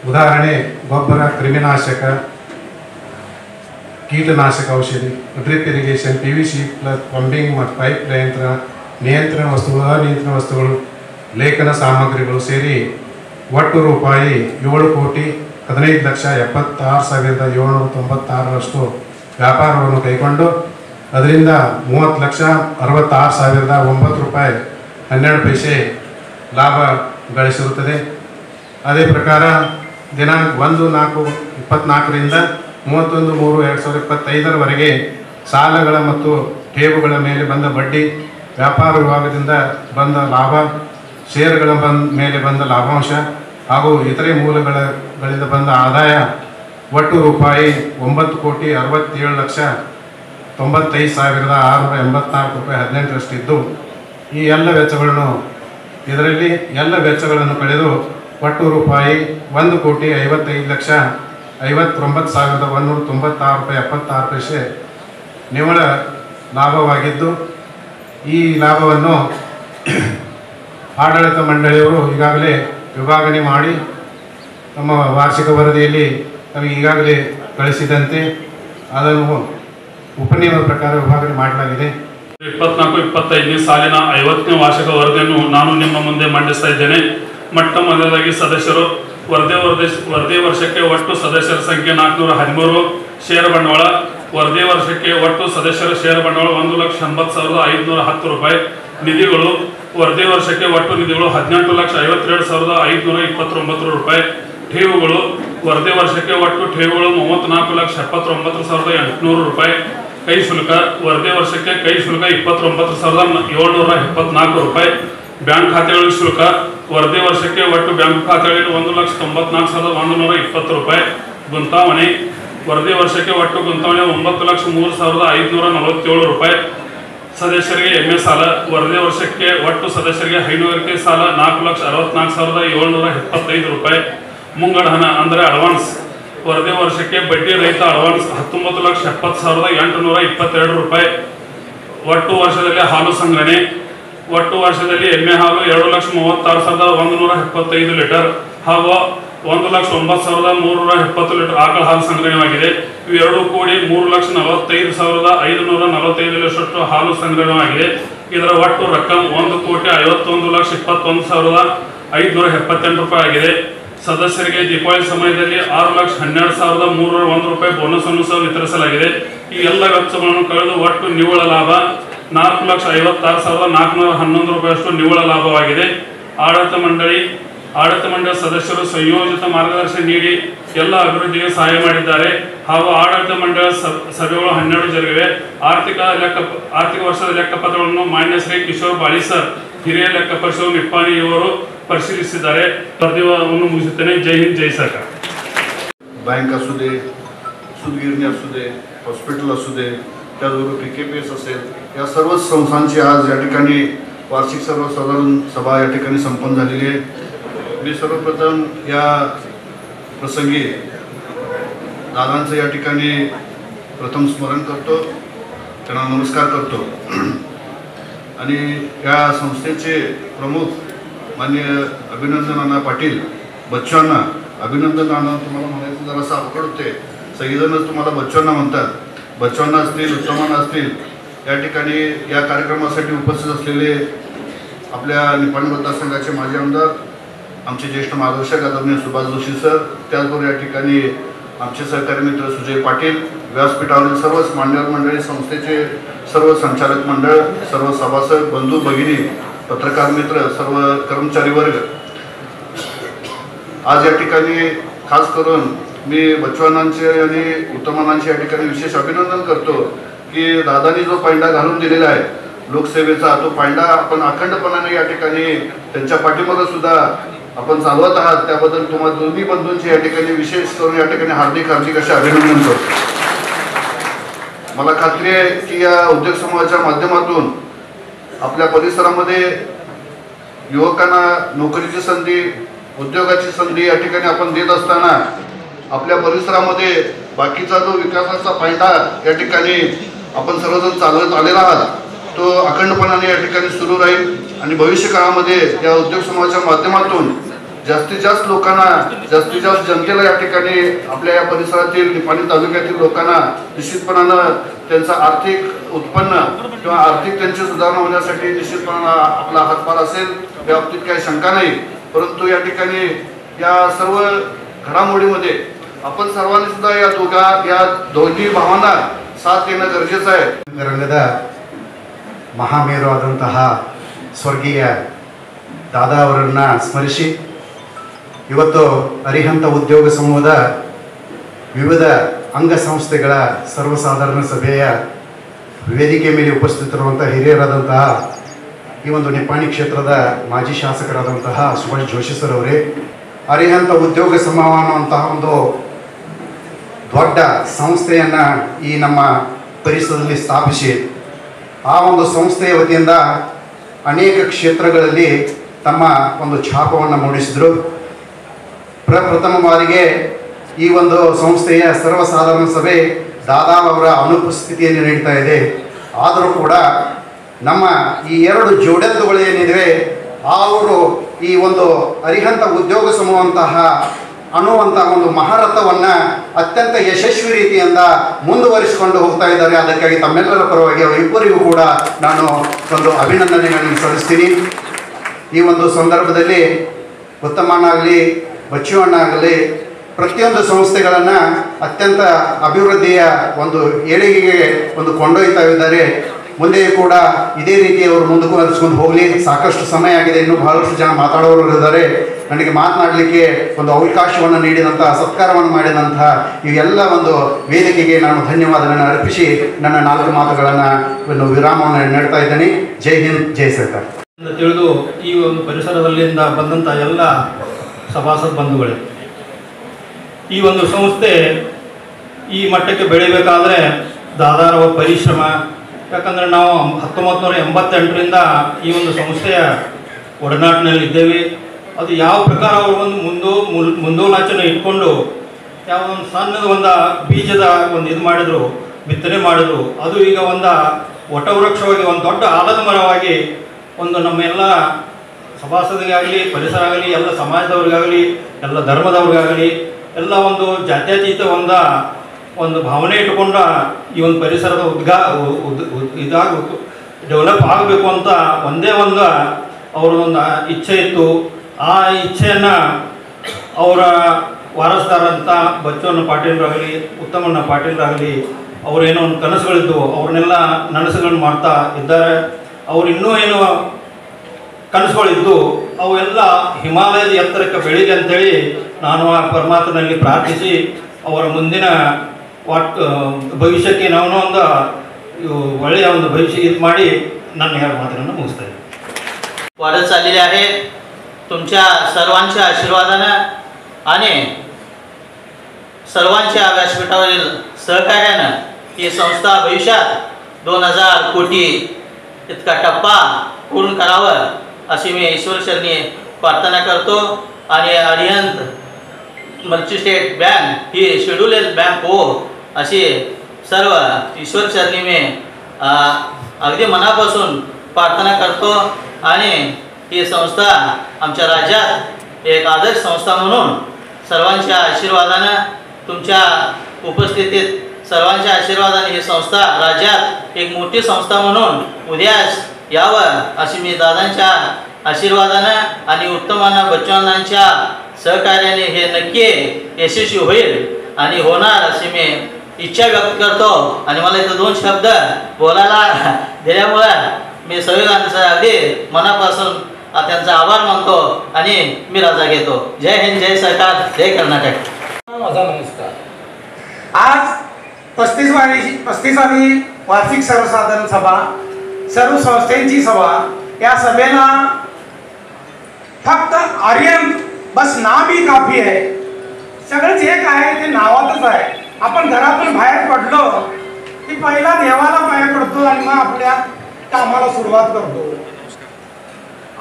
ಉದಾಹರಣೆ ಗೊಬ್ಬರ, ಕ್ರಿಮಿನಾಶಕ, ಕೀಟನಾಶಕ ಔಷಧಿ, drip irrigation, PVC plus pumping ಮತ್ತು ಪೈಪ್ ನಿಯಂತ್ರಣ ವಸ್ತುಗಳು, ಅನಿಯಂತ್ರಣ ವಸ್ತುಗಳು, ಲೇಖನ ಸಾಮಗ್ರಿಗಳು ಸೇರಿ ಒಟ್ಟು ರೂಪಾಯಿ 7,15,76,796 ವ್ಯಾಪಾರವನ್ನು ಕೈಗೊಂಡು ಅದರಿಂದ 30,66,009 ರೂಪಾಯಿ 12 ಪೈಸೆ ಲಾಭ ಗಳಿಸಿರುತ್ತದೆ. ಅದೇ ಪ್ರಕಾರ ದಿನಾಂಕ 1/4/24ರಿಂದ 31/3/2025 ಸಾಲಗಳ ಮತ್ತು ಠೇವುಗಳ ಮೇಲೆ ಬಂದ ಬಡ್ಡಿ, ವ್ಯಾಪಾರ ವಿಭಾಗದಿಂದ ಬಂದ ಲಾಭ, ಷೇರುಗಳ ಮೇಲೆ ಬಂದ ಲಾಭಾಂಶ ಹಾಗೂ ಇತರೆ ಮೂಲಗಳಿಂದ ಬಂದ ಆದಾಯ ಒಟ್ಟು ರೂಪಾಯಿ 9,67,95,684 ರೂಪಾಯಿ 18 ಇದ್ದು, ಈ ಎಲ್ಲ ವೆಚ್ಚಗಳನ್ನು ಎಲ್ಲ ವೆಚ್ಚಗಳನ್ನು ಕಳೆದು ಒಟ್ಟು ರೂಪಾಯಿ 1,55,59,196 ರೂಪಾಯಿ 76 ಪೈಸೆ ನಿವ್ವಳ ಲಾಭವಾಗಿದ್ದು, ಈ ಲಾಭವನ್ನು ಆಡಳಿತ ಮಂಡಳಿಯವರು ಈಗಾಗಲೇ ವಿಭಾಗಣೆ ಮಾಡಿ ತಮ್ಮ ವಾರ್ಷಿಕ ವರದಿಯಲ್ಲಿ ನಮಗೆ ಈಗಾಗಲೇ ಕಳಿಸಿದಂತೆ ಅದನ್ನು ಉಪನಿಯಮ ಪ್ರಕಾರ ವಿಭಾಗಣೆ ಮಾಡಲಾಗಿದೆ. 24-25ನೇ ಸಾಲಿನ 50ನೇ ವಾರ್ಷಿಕ ವರದಿಯನ್ನು ನಾನು ನಿಮ್ಮ ಮುಂದೆ ಮಂಡಿಸ್ತಾ ಇದ್ದೇನೆ. ಮೊಟ್ಟ ಮೊದಲಾಗಿ ಸದಸ್ಯರು ವರದಿ ವರ್ಷಕ್ಕೆ ಒಟ್ಟು ಸದಸ್ಯರ ಸಂಖ್ಯೆ 413, ಷೇರು ಬಂಡವಾಳ ವರದಿ ವರ್ಷಕ್ಕೆ ಒಟ್ಟು ಸದಸ್ಯರ ಷೇರು ಬಂಡವಾಳ 1,80,510 ರೂಪಾಯಿ. ನಿಧಿಗಳು ವರದಿ ವರ್ಷಕ್ಕೆ ಒಟ್ಟು ನಿಧಿಗಳು 18,52,529 ರೂಪಾಯಿ. ಠೇವುಗಳು ವರದಿ ವರ್ಷಕ್ಕೆ ಒಟ್ಟು ಠೇವುಗಳು 34,79,800 ರೂಪಾಯಿ. ಕೈ ಶುಲ್ಕ ವರದಿ ವರ್ಷಕ್ಕೆ ಕೈ ಶುಲ್ಕ 29,774 ರೂಪಾಯಿ. ಬ್ಯಾಂಕ್ ಖಾತೆಗಳ ಶುಲ್ಕ ವರದಿ ವರ್ಷಕ್ಕೆ ಒಟ್ಟು ಬ್ಯಾಂಕ್ ಖಾತೆಗಳಲ್ಲಿ 1,94,120 ರೂಪಾಯಿ. ಗುಂತಾವಣೆ ವರದಿ ವರ್ಷಕ್ಕೆ ಒಟ್ಟು ಗುಂತಾವಣೆ 9,03,547 ರೂಪಾಯಿ. ಸದಸ್ಯರಿಗೆ ಎಮ್ಮೆ ಸಾಲ ವರದಿ ವರ್ಷಕ್ಕೆ ಒಟ್ಟು ಸದಸ್ಯರಿಗೆ ಹೈನುಗಾರಿಕೆ ಸಾಲ 4,64,775 ರೂಪಾಯಿ. ಮುಂಗಡ ಹಣ ಅಂದರೆ ಅಡ್ವಾನ್ಸ್ ವರದಿ ವರ್ಷಕ್ಕೆ ಬಡ್ಡಿ ರಹಿತ ಅಡ್ವಾನ್ಸ್ 19,70,822 ರೂಪಾಯಿ. ಒಟ್ಟು ವರ್ಷದಲ್ಲಿ ಹಾಲು ಸಂಗ್ರಹಣೆ ಒಟ್ಟು ವರ್ಷದಲ್ಲಿ ಎಮ್ಮೆ ಹಾಲು 2,36,175 ಲೀಟರ್ ಹಾಗೂ 1,09,370 ಲೀಟರ್ ಆಕಳ ಹಾಲು ಸಂಗ್ರಹವಾಗಿದೆ. ಇವೆರಡೂ ಕೂಡಿ 3,45,545 ಲೀಟರ್ ಹಾಲು ಸಂಗ್ರಹವಾಗಿದೆ. ಇದರ ಒಟ್ಟು ರಕ್ಕಂ 1,51,21,578 ರೂಪಾಯಿ ಆಗಿದೆ. ಸದಸ್ಯರಿಗೆ ದೀಪಾವಳಿ ಸಮಯದಲ್ಲಿ 6,12,301 ರೂಪಾಯಿ ಬೋನಸ್ ಅನ್ನು ಸಹ ವಿತರಿಸಲಾಗಿದೆ. ಈ ಎಲ್ಲ ವೆಚ್ಚಗಳನ್ನು ಕಳೆದು ಒಟ್ಟು ನಿವ್ವಳ ಲಾಭ 4,56,411 ರೂಪಾಯಿಯಷ್ಟು ನಿವ್ವಳ ಲಾಭವಾಗಿದೆ. ಆಡಳಿತ ಮಂಡಳಿ ಸದಸ್ಯರು ಸಂಯೋಜಿತ ಮಾರ್ಗದರ್ಶನ ನೀಡಿ ಎಲ್ಲ ಅಭಿವೃದ್ಧಿಗೆ ಸಹಾಯ ಮಾಡಿದ್ದಾರೆ ಹಾಗೂ ಆಡಳಿತ ಮಂಡಳಿ ಸಭೆಗಳು 12 ಜರುಗಿವೆ. ಆರ್ಥಿಕ ವರ್ಷದ ಲೆಕ್ಕಪತ್ರಗಳನ್ನು ಮಾನ್ಯ ಶ್ರೀ ಕಿಶೋರ್ ಬಾಳಿ ಸರ್, ಹಿರಿಯ ಲೆಕ್ಕ ಪರಿಶೋಧಕ ನಿಪ್ಪಾಣಿ ಇವರು ಪರಿಶೀಲಿಸಿದ್ದಾರೆ. ವರದಿಯನ್ನು ಮುಗಿಸುತ್ತೇನೆ. ಜೈ ಹಿಂದ್, ಜೈ ಸರ್ಕಾರ. बँक असू दे, सूतगिरणी असू दे, हॉस्पिटल असू दे, त्याचबरोबर PKPS असेल, या सर्व संस्थांची आज या ठिकाणी वार्षिक सर्वसाधारण सभा या ठिकाणी संपन्न झालेली आहे. मी सर्वप्रथम या प्रसंगी दादांचं या ठिकाणी प्रथम स्मरण करतो, त्यांना नमस्कार करतो आणि या संस्थेचे प्रमुख माननीय अभिनंदन अण्णा पाटील, बच्चू अण्णा, अभिनंदन अण्णा तुम्हाला म्हणायचं जरासं अवघड होते, सगळेजणच तुम्हाला बच्चू अण्णा म्हणतात. बच्चू अण्णा असतील, उत्तम अण्णा असतील, या ठिकाणी या कार्यक्रमासाठी उपस्थित असलेले आपल्या निपाणी मतदारसंघाचे माजी आमदार, आमचे ज्येष्ठ मार्गदर्शक आदरणीय सुभाष जोशी सर, त्याचबरोबर या ठिकाणी आमचे सहकारी मित्र सुजय पाटील, व्यासपीठावरील सर्वच मान्यवर मंडळी, संस्थेचे सर्व संचालक मंडळ, सर्व सभासद, बंधू भगिनी, पत्रकार मित्र, सर्व कर्मचारी वर्ग, आज या ठिकाणी खास करून मी बच्चूअण्णांचे आणि उत्तमांचे या ठिकाणी विशेष अभिनंदन करतो की दादांनी जो पायंडा घालून दिलेला आहे लोकसेवेचा, तो पायंडा आपण अखंडपणाने या ठिकाणी त्यांच्या पाठीमागे सुद्धा आपण चालवत आहात. त्याबद्दल तुम्हाला दोन्ही बंधूंचे या ठिकाणी विशेष करून या ठिकाणी हार्दिक असे अभिनंदन करतो. मला खात्री आहे की या उद्योग समूहाच्या माध्यमातून आपल्या परिसरामध्ये युवकांना नोकरीची संधी, उद्योगाची संधी या ठिकाणी आपण देत असताना आपल्या परिसरामध्ये बाकीचा जो विकासाचा पायंडा या ठिकाणी आपण सर्वजण चालवत आलेला आहात, तो अखंडपणाने या ठिकाणी सुरू राहील आणि भविष्य काळामध्ये या उद्योग समूहाच्या माध्यमातून जास्तीत जास्त लोकांना, जास्तीत जास्त जनतेला या ठिकाणी आपल्या या परिसरातील निपाणी तालुक्यातील लोकांना निश्चितपणानं त्यांचं आर्थिक उत्पन्न किंवा आर्थिक त्यांची सुधारणा होण्यासाठी निश्चितपणानं आपला हातभार असेल, या बाबतीत काही शंका नाही. परंतु या ठिकाणी या सर्व घडामोडीमध्ये आपण सर्वांनी सुद्धा या दोन्ही भावांना साथ देणं गरजेचं आहे. ರಂಗದ ಮಹಾಮೇರುವಾದಂತಹ ಸ್ವರ್ಗೀಯ ದಾದಾ ಅವರನ್ನು ಸ್ಮರಿಸಿ ಇವತ್ತು ಅರಿಹಂತ ಉದ್ಯೋಗ ಸಮೂಹದ ವಿವಿಧ ಅಂಗಸಂಸ್ಥೆಗಳ ಸರ್ವಸಾಧಾರಣ ಸಭೆಯ ವೇದಿಕೆ ಮೇಲೆ ಉಪಸ್ಥಿತರಿರುವಂತಹ ಹಿರಿಯರಾದಂತಹ ಈ ಒಂದು ನಿಪ್ಪಾಣಿ ಕ್ಷೇತ್ರದ ಮಾಜಿ ಶಾಸಕರಾದಂತಹ ಸುಭಾಷ್ ಜೋಶಿ ಸರ್ ಅವರೇ, ಅರಿಹಂತ ಉದ್ಯೋಗ ಸಮೂಹ ಅನ್ನುವಂತಹ ಒಂದು ದೊಡ್ಡ ಸಂಸ್ಥೆಯನ್ನು ಈ ನಮ್ಮ ಪರಿಸರದಲ್ಲಿ ಸ್ಥಾಪಿಸಿ ಆ ಒಂದು ಸಂಸ್ಥೆಯ ವತಿಯಿಂದ ಅನೇಕ ಕ್ಷೇತ್ರಗಳಲ್ಲಿ ತಮ್ಮ ಒಂದು ಛಾಪವನ್ನು ಮೂಡಿಸಿದರು. ಪ್ರಥಮ ಬಾರಿಗೆ ಈ ಒಂದು ಸಂಸ್ಥೆಯ ಸರ್ವಸಾಧಾರಣ ಸಭೆ ದಾದಾ ಅವರ ಅನುಪಸ್ಥಿತಿಯಲ್ಲಿ ನಡೀತಾ ಇದೆ. ಆದರೂ ಕೂಡ ನಮ್ಮ ಈ ಎರಡು ಜೋಡೆತ್ತುಗಳು ಏನಿವೆ ಅವರು ಈ ಒಂದು ಅರಿಹಂತ ಉದ್ಯೋಗ ಸಮೂಹ ಅನ್ನುವಂಥ ಒಂದು ಮಹಾರಥವನ್ನು ಅತ್ಯಂತ ಯಶಸ್ವಿ ರೀತಿಯಿಂದ ಮುಂದುವರಿಸಿಕೊಂಡು ಹೋಗ್ತಾ ಇದ್ದಾರೆ. ಅದಕ್ಕಾಗಿ ತಮ್ಮೆಲ್ಲರ ಪರವಾಗಿ ಅವರಿಬ್ಬರಿಗೂ ಕೂಡ ನಾನು ಒಂದು ಅಭಿನಂದನೆಗಳನ್ನು ಸಲ್ಲಿಸ್ತೀನಿ. ಈ ಒಂದು ಸಂದರ್ಭದಲ್ಲಿ ಉತ್ತಮನಾಗಲಿ, ಬಚ್ಚು ಅಣ್ಣಾಗಲಿ ಪ್ರತಿಯೊಂದು ಸಂಸ್ಥೆಗಳನ್ನು ಅತ್ಯಂತ ಅಭಿವೃದ್ಧಿಯ ಒಂದು ಏಳಿಗೆಗೆ ಒಂದು ಕೊಂಡೊಯ್ತಾ ಇದ್ದಾರೆ. ಮುಂದೆಯೂ ಕೂಡ ಇದೇ ರೀತಿ ಅವರು ಮುಂದುವರಿಸ್ಕೊಂಡು ಹೋಗಲಿ. ಸಾಕಷ್ಟು ಸಮಯ ಆಗಿದೆ, ಇನ್ನೂ ಬಹಳಷ್ಟು ಜನ ಮಾತಾಡೋರು ಇದ್ದಾರೆ. ನನಗೆ ಮಾತನಾಡಲಿಕ್ಕೆ ಒಂದು ಅವಕಾಶವನ್ನು ನೀಡಿದಂಥ, ಸತ್ಕಾರವನ್ನು ಮಾಡಿದಂಥ ಇವೆಲ್ಲ ಒಂದು ವೇದಿಕೆಗೆ ನಾನು ಧನ್ಯವಾದಗಳನ್ನು ಅರ್ಪಿಸಿ ನನ್ನ 4 ಮಾತುಗಳನ್ನು ವಿರಾಮವನ್ನು ನೀಡ್ತಾ ಇದ್ದೇನೆ. ಜೈ ಹಿಂದ್, ಜೈ ಸರ್ಕಾರ. ತಿಳಿದು ಈ ಒಂದು ಪರಿಸರದಲ್ಲಿಂದ ಬಂದಂಥ ಎಲ್ಲ ಸಭಾಸದ ಬಂಧುಗಳೇ, ಈ ಒಂದು ಸಂಸ್ಥೆ ಈ ಮಟ್ಟಕ್ಕೆ ಬೆಳಿಬೇಕಾದ್ರೆ ದಾದಾರವ ಪರಿಶ್ರಮ. ಯಾಕಂದರೆ ನಾವು 1988ರಿಂದ ಈ ಒಂದು ಸಂಸ್ಥೆಯ ಒಡನಾಟಿನಲ್ಲಿ ಇದ್ದೇವೆ. ಅದು ಯಾವ ಪ್ರಕಾರ ಅವರು ಒಂದು ಮುಂದೋಲಾಚನೆ ಇಟ್ಕೊಂಡು ಯಾವ ಒಂದು ಸಣ್ಣದ ಒಂದು ಬೀಜದ ಒಂದು ಇದು ಮಾಡಿದ್ರು, ಬಿತ್ತನೆ ಮಾಡಿದ್ರು. ಅದು ಈಗ ಒಂದು ವಟವೃಕ್ಷವಾಗಿ, ಒಂದು ದೊಡ್ಡ ಆಲದ ಮರವಾಗಿ ಒಂದು ನಮ್ಮೆಲ್ಲ ಸಭಾಸದರಿಗಾಗಲಿ ಪರಿಸರ ಆಗಲಿ ಎಲ್ಲ ಸಮಾಜದವ್ರಿಗಾಗಲಿ ಎಲ್ಲ ಧರ್ಮದವ್ರಿಗಾಗಲಿ ಎಲ್ಲ ಒಂದು ಜಾತ್ಯತೀತ ಒಂದು ಭಾವನೆ ಇಟ್ಕೊಂಡ ಈ ಒಂದು ಪರಿಸರದ ಡೆವಲಪ್ ಆಗಬೇಕು ಅಂತ ಒಂದೇ ಒಂದು ಅವ್ರದ್ದೊಂದು ಇಚ್ಛೆ ಇತ್ತು. ಆ ಇಚ್ಛೆಯನ್ನು ಅವರ ವಾರಸ್ದಾರಂಥ ಬಚ್ಚವಣ್ಣ ಪಾಟೀಲರಾಗಲಿ ಉತ್ತಮಣ್ಣ ಪಾಟೀಲರಾಗಲಿ ಅವರೇನೋ ಒಂದು ಕನಸುಗಳಿದ್ದು ಅವ್ರನ್ನೆಲ್ಲ ನನಸುಗಳನ್ನು ಮಾಡ್ತಾ ಇದ್ದಾರೆ. ಅವ್ರು ಇನ್ನೂ ಏನು ಕನಸುಗಳಿದ್ದು ಅವೆಲ್ಲ ಹಿಮಾಲಯದ ಎತ್ತರಕ್ಕೆ ಬೆಳೀಲಿ ಅಂತೇಳಿ ನಾನು ಆ ಪರಮಾತ್ಮನಲ್ಲಿ ಪ್ರಾರ್ಥಿಸಿ ಅವರ ಮುಂದಿನ ಭವಿಷ್ಯಕ್ಕೆ ನಾವು ಒಂದು ಒಳ್ಳೆಯ ಒಂದು ಭವಿಷ್ಯ ಇದು ಮಾಡಿ ನನ್ನ ಎರಡು ಮಾತನ್ನು ಮುಗಿಸ್ತಾ ಇದ್ದೀನಿ. वाढत चाललेली आहे. तुमच्या सर्वांच्या आशीर्वादानं आणि सर्वांच्या व्यासपीठावरील सहकार्यानं ही संस्था भविष्यात 2000 कोटी इतका टप्पा पूर्ण करावं अशी मी ईश्वरचरणी प्रार्थना करतो. आणि अरिहंत मल्टीस्टेट बँक ही शेड्यूल बँक हो अशी सर्व ईश्वरचरणी मी अगदी मनापासून प्रार्थना करतो. आणि ही संस्था आमच्या राज्यात एक आदर्श संस्था म्हणून सर्वांच्या आशीर्वादानं तुमच्या उपस्थितीत सर्वांच्या आशीर्वादाने ही संस्था राज्यात एक मोठी संस्था म्हणून उद्यास यावं अशी मी दादांच्या आशीर्वादानं आणि उत्तमांना बच्चवांच्या सहकार्याने हे नक्की यशस्वी होईल आणि होणार अशी मी इच्छा व्यक्त करतो. आणि मला इथं 2 शब्द बोलायला दिल्यामुळे मी सगळ्यांचा अगदी मनापासून त्यांचा आभार मानतो आणि मी रजा घेतो. जय हिंद, जय सरकार, जय कर्नाटक. माझा नमस्कार. आज 35वी वार्षिक सर्वसाधारण सभा, सर्व संस्थांची सभा. या सभेला फक्त आर्यन बस नाम ही काफी आहे. सगळंच एक आहे ते नावातच आहे. आपण घरातून बाहेर पडलो की पहिला देवाला पाया पडतो आणि मग आपल्या कामाला सुरुवात करतो.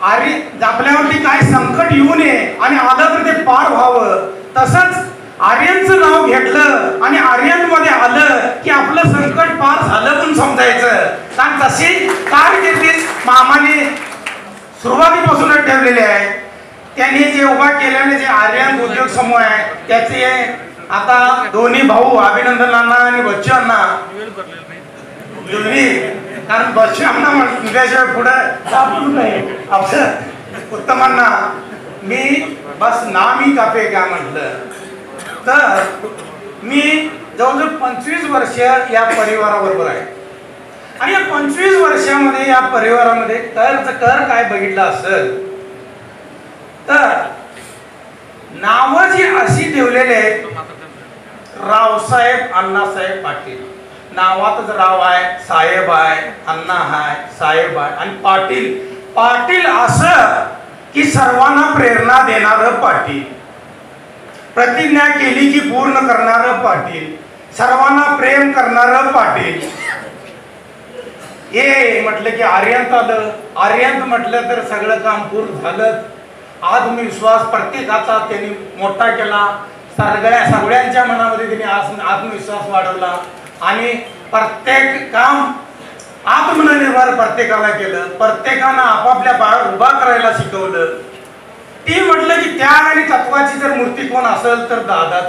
आपल्यावरती काय संकट येऊ नये आणि आलं तर ते पार व्हावं. तसंच आर्यनचं नाव घेतलं आणि आर्यनमध्ये आलं की आपलं संकट पार झालं म्हणून समजायचं. कारण तशी कारकिर्दी मामाने सुरुवातीपासूनच ठेवलेली आहे. त्यांनी जे उभा केल्याने जे आर्यन उद्योग समूह आहे त्याचे आता दोन्ही भाऊ अभिनंदन अण्णा आणि बच्चू अण्णा दोन्ही, कारण बच्चू अण्णा म्हटल्याशिवाय पुढे जातच नाही. आपलं उत्तमांना मी बस नामी काफे का म्हटलं तर मी जवळजवळ 25 वर्ष या परिवाराबरोबर आहे. आणि या 25 वर्षामध्ये या परिवारामध्ये कर काय बघितलं असेल तर नावं जी अशी ठेवलेली आहेत. रावसाहेब अण्णासाहेब पाटील नावातच राव आहे, साहेब आहे, अण्णा आहे, साहेब आहे आणि पाटील. पाटील असं की सर्वांना प्रेरणा देणारं पाटील, प्रतिज्ञा केली की पूर्ण करणारं पाटील, सर्वांना प्रेम करणारं पाटील. हे म्हटलं की आर्यंत आलं. आर्यंत म्हटलं तर सगळं काम पूर्ण झालं. आत्मविश्वास प्रत्येकाचा त्यांनी मोठा केला. सगळ्यांच्या मनामध्ये त्यांनी आत्मविश्वास वाढवला आणि प्रत्येक काम आत्मनिर्भर प्रत्येकाला केलं. प्रत्येकानं आपापल्या पायावर उभा करायला शिकवलं. ती म्हटलं की त्याग आणि तत्वाची जर मूर्ती कोण असेल तर दादाच.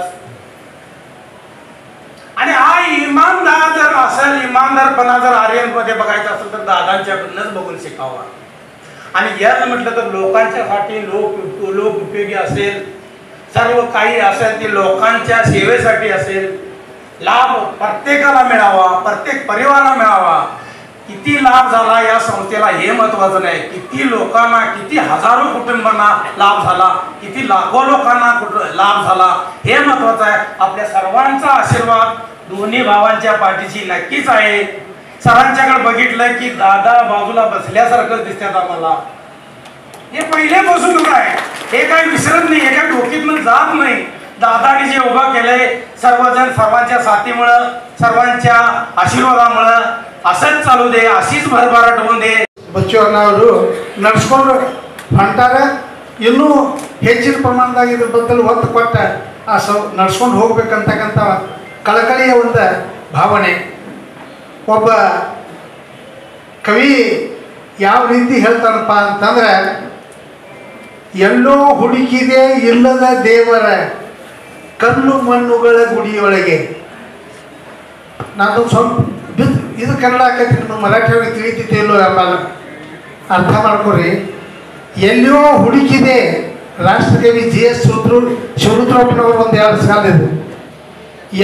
आणि हा इमानदार जर असेल, इमानदारपणा जर आर्यनमध्ये बघायचा असेल तर दादांच्याकडूनच बघून शिकावा. आणि याला म्हटलं तर लोकांच्यासाठी लोक उपयोगी असेल, सर्व काही असेल ते लोकांच्या सेवेसाठी असेल. लाभ प्रत्येकाला मिळावा, प्रत्येक परिवाराला मिळावा. किती लाभ झाला या संस्थेला हे महत्वाचं नाही, किती लोकांना, किती हजारो कुटुंबांना लाभ झाला, किती लाखो लोकांना लाभ झाला हे महत्वाचं आहे. आपल्या सर्वांचा आशीर्वाद दोन्ही भावांच्या पाठीशी नक्कीच आहे. सरांच्याकडे बघितलं की दादा बाजूला बसल्यासारखं दिसतात आम्हाला. हे पहिल्यापासूनच आहे, हे काही विसरत नाही, हे काही डोकीतून जात नाही. दादाने जे उभा केलंय सर्वजण सर्वांच्या साथीमुळं, सर्वांच्या आशीर्वादामुळं असंच चालू दे, अशीच भरभराट होऊन दे. ಬಚ್ಚು ಅವರು ನಡೆಸ್ಕೊಂಡು ಹೊಂಟಾರೆ. ಇನ್ನೂ ಹೆಚ್ಚಿನ ಪ್ರಮಾಣದಾಗ ಇದ್ರ ಬಗ್ಗೆ ಒತ್ತು ಕೊಟ್ಟ ನಡ್ಸ್ಕೊಂಡು ಹೋಗ್ಬೇಕಂತಕ್ಕಂಥ ಕಳಕಳಿಯ ಒಂದು ಭಾವನೆ. ಒಬ್ಬ ಕವಿ ಯಾವ ರೀತಿ ಹೇಳ್ತಾನಪ್ಪ ಅಂತಂದ್ರೆ ಎಲ್ಲೋ ಹುಡುಕಿದೆ ಇಲ್ಲದ ದೇವರ ಕಲ್ಲು ಮಣ್ಣುಗಳ ಗುಡಿಯೊಳಗೆ. ನಾನು ಸ್ವಲ್ಪ ಇದು ಕನ್ನಡ ಆಕೈತಿ, ನಿಮ್ಮ ಮರಾಠಿ ಒಳಗೆ ತಿಳಿತೈತೆ ಇಲ್ಲೋ ಎಂಬಲ್ಲ, ಅರ್ಥ ಮಾಡ್ಕೊರಿ. ಎಲ್ಲೋ ಹುಡುಕಿದೆ, ರಾಷ್ಟ್ರಕವಿ GS ಶಿವರುದ್ರಪ್ಪನವರು ಒಂದು 2 ಸಾಲ ಇದೆ.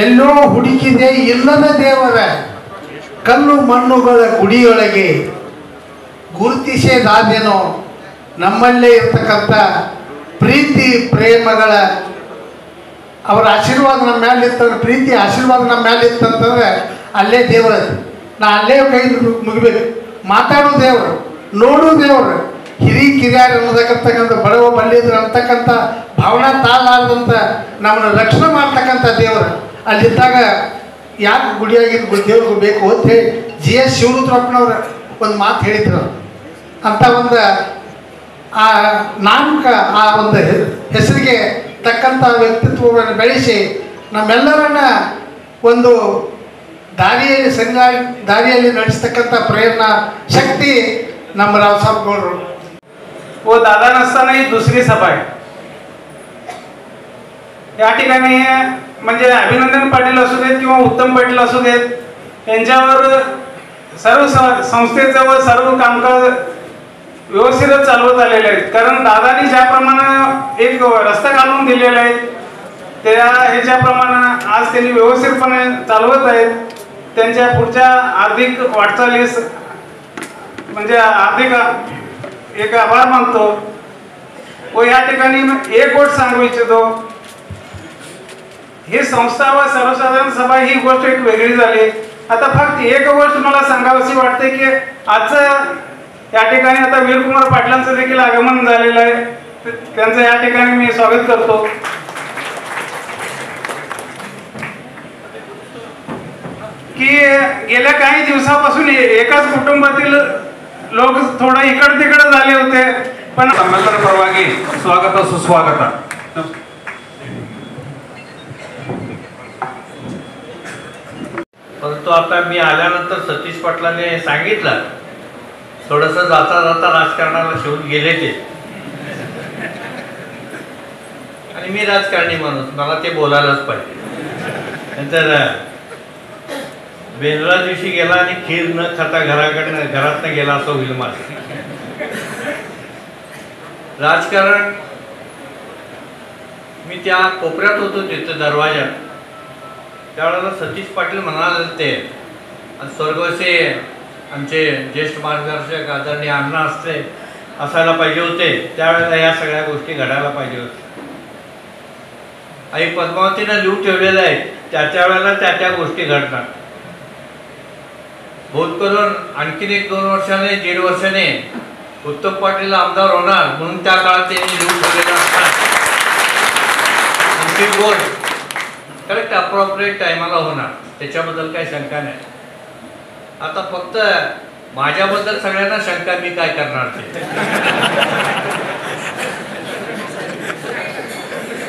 ಎಲ್ಲೋ ಹುಡುಕಿದೆ ಇಲ್ಲದ ದೇವರ ಕಲ್ಲು ಮಣ್ಣುಗಳ ಗುಡಿಯೊಳಗೆ ಗುರುತಿಸೇದಾದೇನೋ ನಮ್ಮಲ್ಲೇ ಇರ್ತಕ್ಕಂಥ ಪ್ರೀತಿ ಪ್ರೇಮಗಳ ಅವರ ಆಶೀರ್ವಾದ ನಮ್ಮ ಮೇಲೆ ಇರ್ತಂದ್ರೆ, ಪ್ರೀತಿ ಆಶೀರ್ವಾದ ನಮ್ಮ ಮೇಲೆ ಇತ್ತಂತಂದ್ರೆ ಅಲ್ಲೇ ದೇವರದು. ನಾ ಅಲ್ಲೇ ಕೈ ಮುಗಿಬೇಕು. ಮಾತಾಡೋ ದೇವರು, ನೋಡೋ ದೇವರು, ಹಿರಿಯರು ಅನ್ನೋದಕ್ಕಂತಕ್ಕಂಥ ಬಡವ ಬಲ್ಲಿದ್ರು ಅಂತಕ್ಕಂಥ ಭಾವನಾ ತಾಳಾರ್ದಂಥ ನಮ್ಮನ್ನು ರಕ್ಷಣೆ ಮಾಡ್ತಕ್ಕಂಥ ದೇವರು ಅಲ್ಲಿದ್ದಾಗ ಯಾಕೆ ಗುಡಿಯಾಗಿನ ದೇವ್ರಿಗೆ ಬೇಕು ಅಂತ ಹೇಳಿ GS ಶಿವರುದ್ರಪ್ಪನವ್ರ ಒಂದು ಮಾತು ಹೇಳಿದ್ರು. ಅಂಥ ಒಂದು ಆ ನಾಮಕ, ಆ ಒಂದು ಹೆಸರಿಗೆ ತಕ್ಕಂಥ ವ್ಯಕ್ತಿತ್ವವನ್ನು ಬೆಳೆಸಿ ನಮ್ಮೆಲ್ಲರನ್ನ ಒಂದು ದಾರಿಯಲ್ಲಿ ನಡೆಸ್ತಕ್ಕಂಥ प्रेरणा शक्ती ನಮ್ಮ रावसाहेब गौडರು. व दादा नसताना ही दुसरी सभा आहे. या ठिकाणी म्हणजे अभिनंदन पाटील असू देत किंवा उत्तम पाटील असू देत, यांच्यावर सर्व संस्थेचं व सर्व कामकाज व्यवस्थितच चालवत आलेले आहेत. कारण दादानी ज्याप्रमाणे एक रस्ता काढून दिलेला आहे त्या ह्याच्याप्रमाणे आज त्यांनी व्यवस्थितपणे चालवत आहेत. त्यांच्या पुढच्या आर्थिक वाटचालीस म्हणजे आर्थिक एक आभार मानतो. व या ठिकाणी एक गोष्ट सांगू इच्छितो, ही संस्था व सर्वसाधारण सभा ही गोष्ट एक वेगळी झाली. आता फक्त एक गोष्ट मला सांगावीशी वाटते की आजचं या ठिकाणी आता वीरकुमार पाटलांचं देखील आगमन झालेलं आहे. त्यांचं या ठिकाणी मी स्वागत करतो. की गेल्या काही दिवसापासून एकाच कुटुंबातील लोक थोडं इकड तिकड झाले होते, पण तಮ್ಮೆಲ್ಲರ ಪರವಾಗಿ ಸ್ವಾಗತ ಸುಸ್ವಾಗತ. परंतु आता मी आल्यानंतर सतीश पाटलाने सांगितलं, थोडंसं जाता जाता राजकारणाला शिवून गेले ते, आणि मी राजकारणी माणूस, मला ते बोलायलाच पाहिजे. नंतर बेंद्रा दिवशी गेला आणि खीर न खाता घरातनं गेला असं होईल माझं राजकारण. मी त्या कोपऱ्यात होतो तिथे दरवाजात, त्यावेळेला सतीश पाटील म्हणाले ते, स्वर्गवासी आमचे ज्येष्ठ मार्गदर्शक आदरणीय अण्णा असते असायला पाहिजे होते, त्यावेळेला या सगळ्या गोष्टी घडायला पाहिजे होत्या. आई पद्मावतीनं लिहून ठेवलेल्या आहेत, त्या वेळेला त्या गोष्टी घडणार. बहुत करून आणखीन 1-2 वर्षाने 1.5 वर्षाने उत्तम पाटील आमदार होणार म्हणून त्या काळात त्यांनी लिहून ठेवलेलं असणार. आणखी गोष्ट करेक्ट अप्रोप्रिएट टायमाला होणार, त्याच्याबद्दल काही शंका नाही. आता फक्त माझ्याबद्दल सगळ्यांना शंका, मी काय करणार ते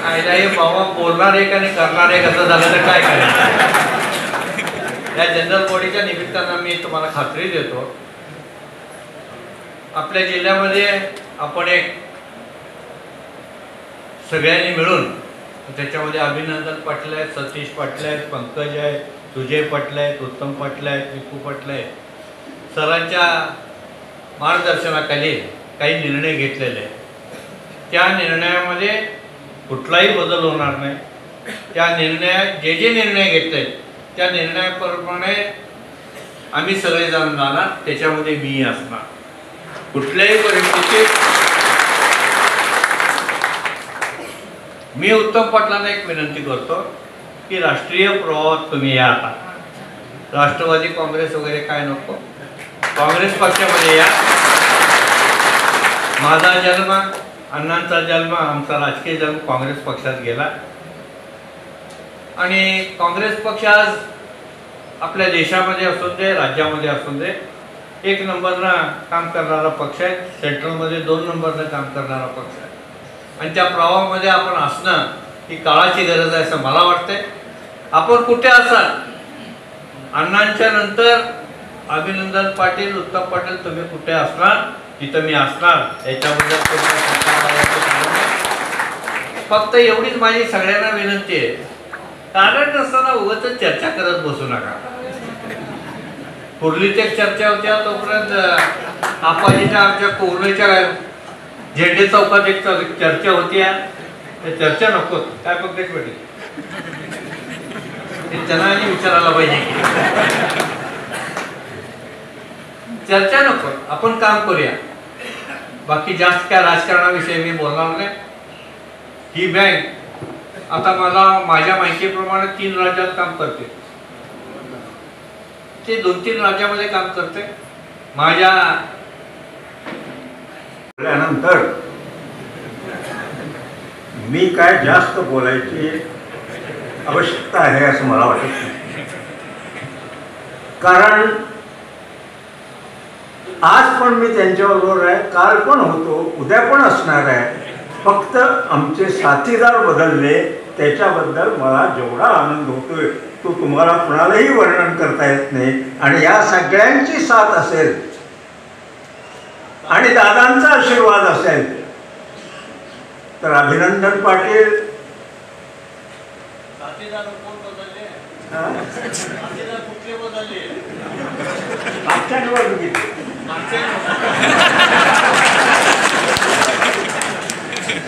आयला हे बाबा बोलणार एक आणि करणार एक असं झालं तर काय करायचं. या जनरल बॉडीच्या निमित्तानं मी तुम्हाला खात्री देतो, आपल्या जिल्ह्यामध्ये आपण एक सगळ्यांनी मिळून, त्याच्यामध्ये अभिनंदन पाटील आहेत, सतीश पाटील आहेत, पंकज आहेत, सुजय पाटील आहेत, उत्तम पाटील आहेत, विपू पाटील आहेत, सरांच्या मार्गदर्शनाखाली काही निर्णय घेतलेले आहेत. त्या निर्णयामध्ये कुठलाही बदल होणार नाही. त्या निर्णयात जे निर्णय घेतले त्या निर्णयाप्रमाणे आम्ही सगळेजण जाणार, त्याच्यामध्ये मी असणार. कुठल्याही परिस्थितीत मी उत्तम पाटलांना एक विनंती करतो की राष्ट्रीय प्रवाहात तुम्ही या. आता राष्ट्रवादी काँग्रेस वगैरे काय नको, काँग्रेस पक्षामध्ये या. माझा जन्म, अण्णांचा जन्म, आमचा राजकीय जन्म काँग्रेस पक्षात गेला आणि काँग्रेस पक्ष आज आपल्या देशामध्ये असून दे, राज्यामध्ये असून दे, 1 नंबरनं काम करणारा पक्ष आहे. सेंट्रलमध्ये 2 नंबरनं काम करणारा पक्ष आहे आणि त्या प्रवाहामध्ये आपण असणं ही काळाची गरज आहे असं मला वाटतंय. आपण कुठे असाल, अण्णांच्या नंतर अभिनंदन पाटील, उत्तम पाटील, तुम्ही कुठे असणार तिथं मी असणार, याच्याबद्दल फक्त एवढीच माझी सगळ्यांना विनंती आहे, कारण नसताना उगाच चर्चा करत बसू नका. पूर्वीच्या चर्चा होत्या तोपर्यंत आपाजीच्या आमच्या कोरलेच्या झेंडे चौकात एक चर्चा होत्या, त्या चर्चा नको. काय पद्धत भेटेल ते त्यांना विचारायला पाहिजे की चर्चा नको, आपण काम करूया. बाकी जास्त काय राजकारणाविषयी मी बोलणार नाही. ही बँक आता मला माझ्या माहितीप्रमाणे 3 राज्यात काम करते. ते 2-3 राज्यामध्ये काम करते. माझ्या बोलल्यानंतर मी काय जास्त बोलायची आवश्यकता आहे असं मला वाटत नाही. कारण आज पण मी त्यांच्याबरोबर आहे, काल पण होतो, उद्या पण असणार आहे. फक्त आमचे साथीदार बदलले, त्याच्याबद्दल मला जेवढा आनंद होतोय तो तुम्हाला कुणालाही वर्णन करता येत नाही. आणि या सगळ्यांची साथ असेल आणि दादांचा आशीर्वाद असेल तर अभिनंदन पाटील मागच्या निवडणुकीत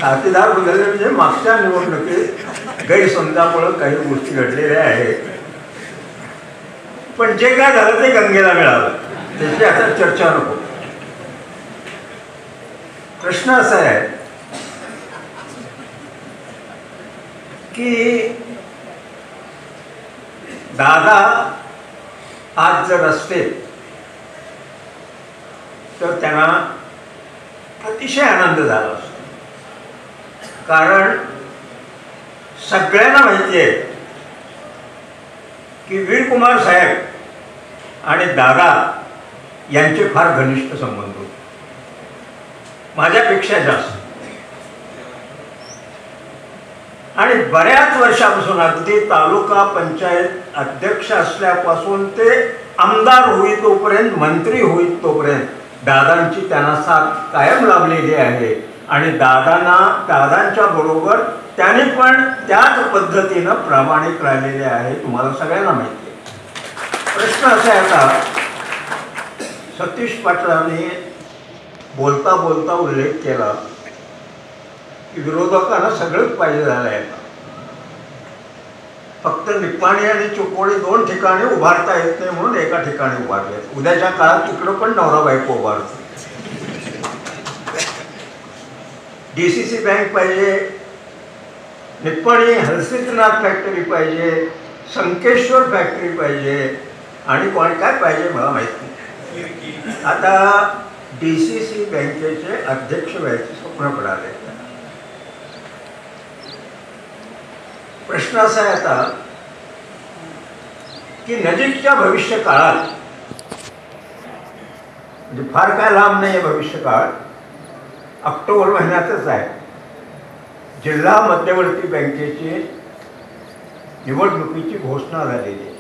साथीदार बदलले म्हणजे मागच्या निवडणुकीत गैरसमजामुळे काही गोष्टी घडलेल्या आहेत. पण जे काय झालं ते गंगेला मिळालं, त्याची आता चर्चा नको. प्रश्न असा आहे की दादा आज जर असते तर त्यांना अतिशय आनंद झाला असतो. कारण सगळ्यांना माहिती आहे की वीरकुमार साहेब आणि दादा यांचे फार घनिष्ठ संबंध होते, माझ्यापेक्षा जास्त. आणि बऱ्याच वर्षापासून अगदी तालुका पंचायत अध्यक्ष असल्यापासून ते आमदार होई तोपर्यंत, मंत्री होई तोपर्यंत दादांची त्यांना साथ कायम लाभलेली आहे. आणि दादांच्या बरोबर त्याने पण त्याच पद्धतीनं प्रामाणिक राहिलेले आहे, तुम्हाला सगळ्यांना माहिती आहे. प्रश्न असा आहे, आता सतीश पाटलांनी बोलता बोलता उल्लेख केला की विरोधकांना सगळंच पाहिजे झालं आहे, फक्त निपाणी आणि चिकोडी 2 ठिकाणी उभारता येत नाही म्हणून एका ठिकाणी उभारले. उद्याच्या काळात तिकडं पण नवरा बायको उभारतो. DCC बँक पाहिजे, निप्पाणी हलसिद्धनाथ फॅक्टरी पाहिजे, संकेश्वर फॅक्टरी पाहिजे, आणि कोण काय पाहिजे मला माहीत नाही. आता DCC बँकेचे अध्यक्ष व्हायचे स्वप्न पडाले. प्रश्न असा आहे आता की नजीकच्या भविष्य काळात, म्हणजे फार काय लांब नाही आहे भविष्य काळ, ऑक्टोबर महिन्यातच आहे, जिल्हा मध्यवर्ती बँकेची निवडणुकीची घोषणा झालेली आहे.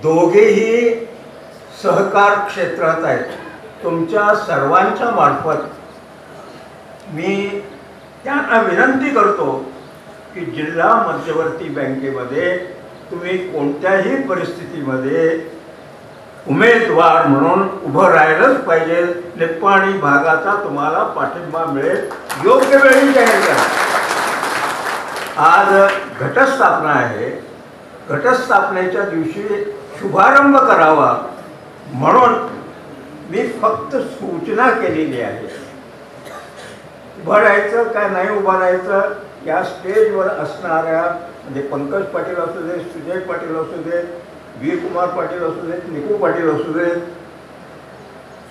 दोघेही सहकार क्षेत्रात आहेत. तुमच्या सर्वांच्या मार्फत मी त्यांना विनंती करतो की जिल्हा मध्यवर्ती बँकेमध्ये तुम्ही कोणत्याही परिस्थितीमध्ये उमेदवार म्हणून उभं राहिलंच पाहिजे. निप्पाणी भागाचा तुम्हाला पाठिंबा मिळेल. योग्य वेळी जाहीर करा. आज घटस्थापना आहे, घटस्थापनेच्या दिवशी शुभारंभ करावा म्हणून मी फक्त सूचना केलेली आहे. उभं राहायचं काय नाही उभं राहायचं, या स्टेजवर असणाऱ्या म्हणजे पंकज पाटील असू दे, सुजय पाटील असू दे, वीरकुमार पाटील असू देत, निकू पाटील असू देत,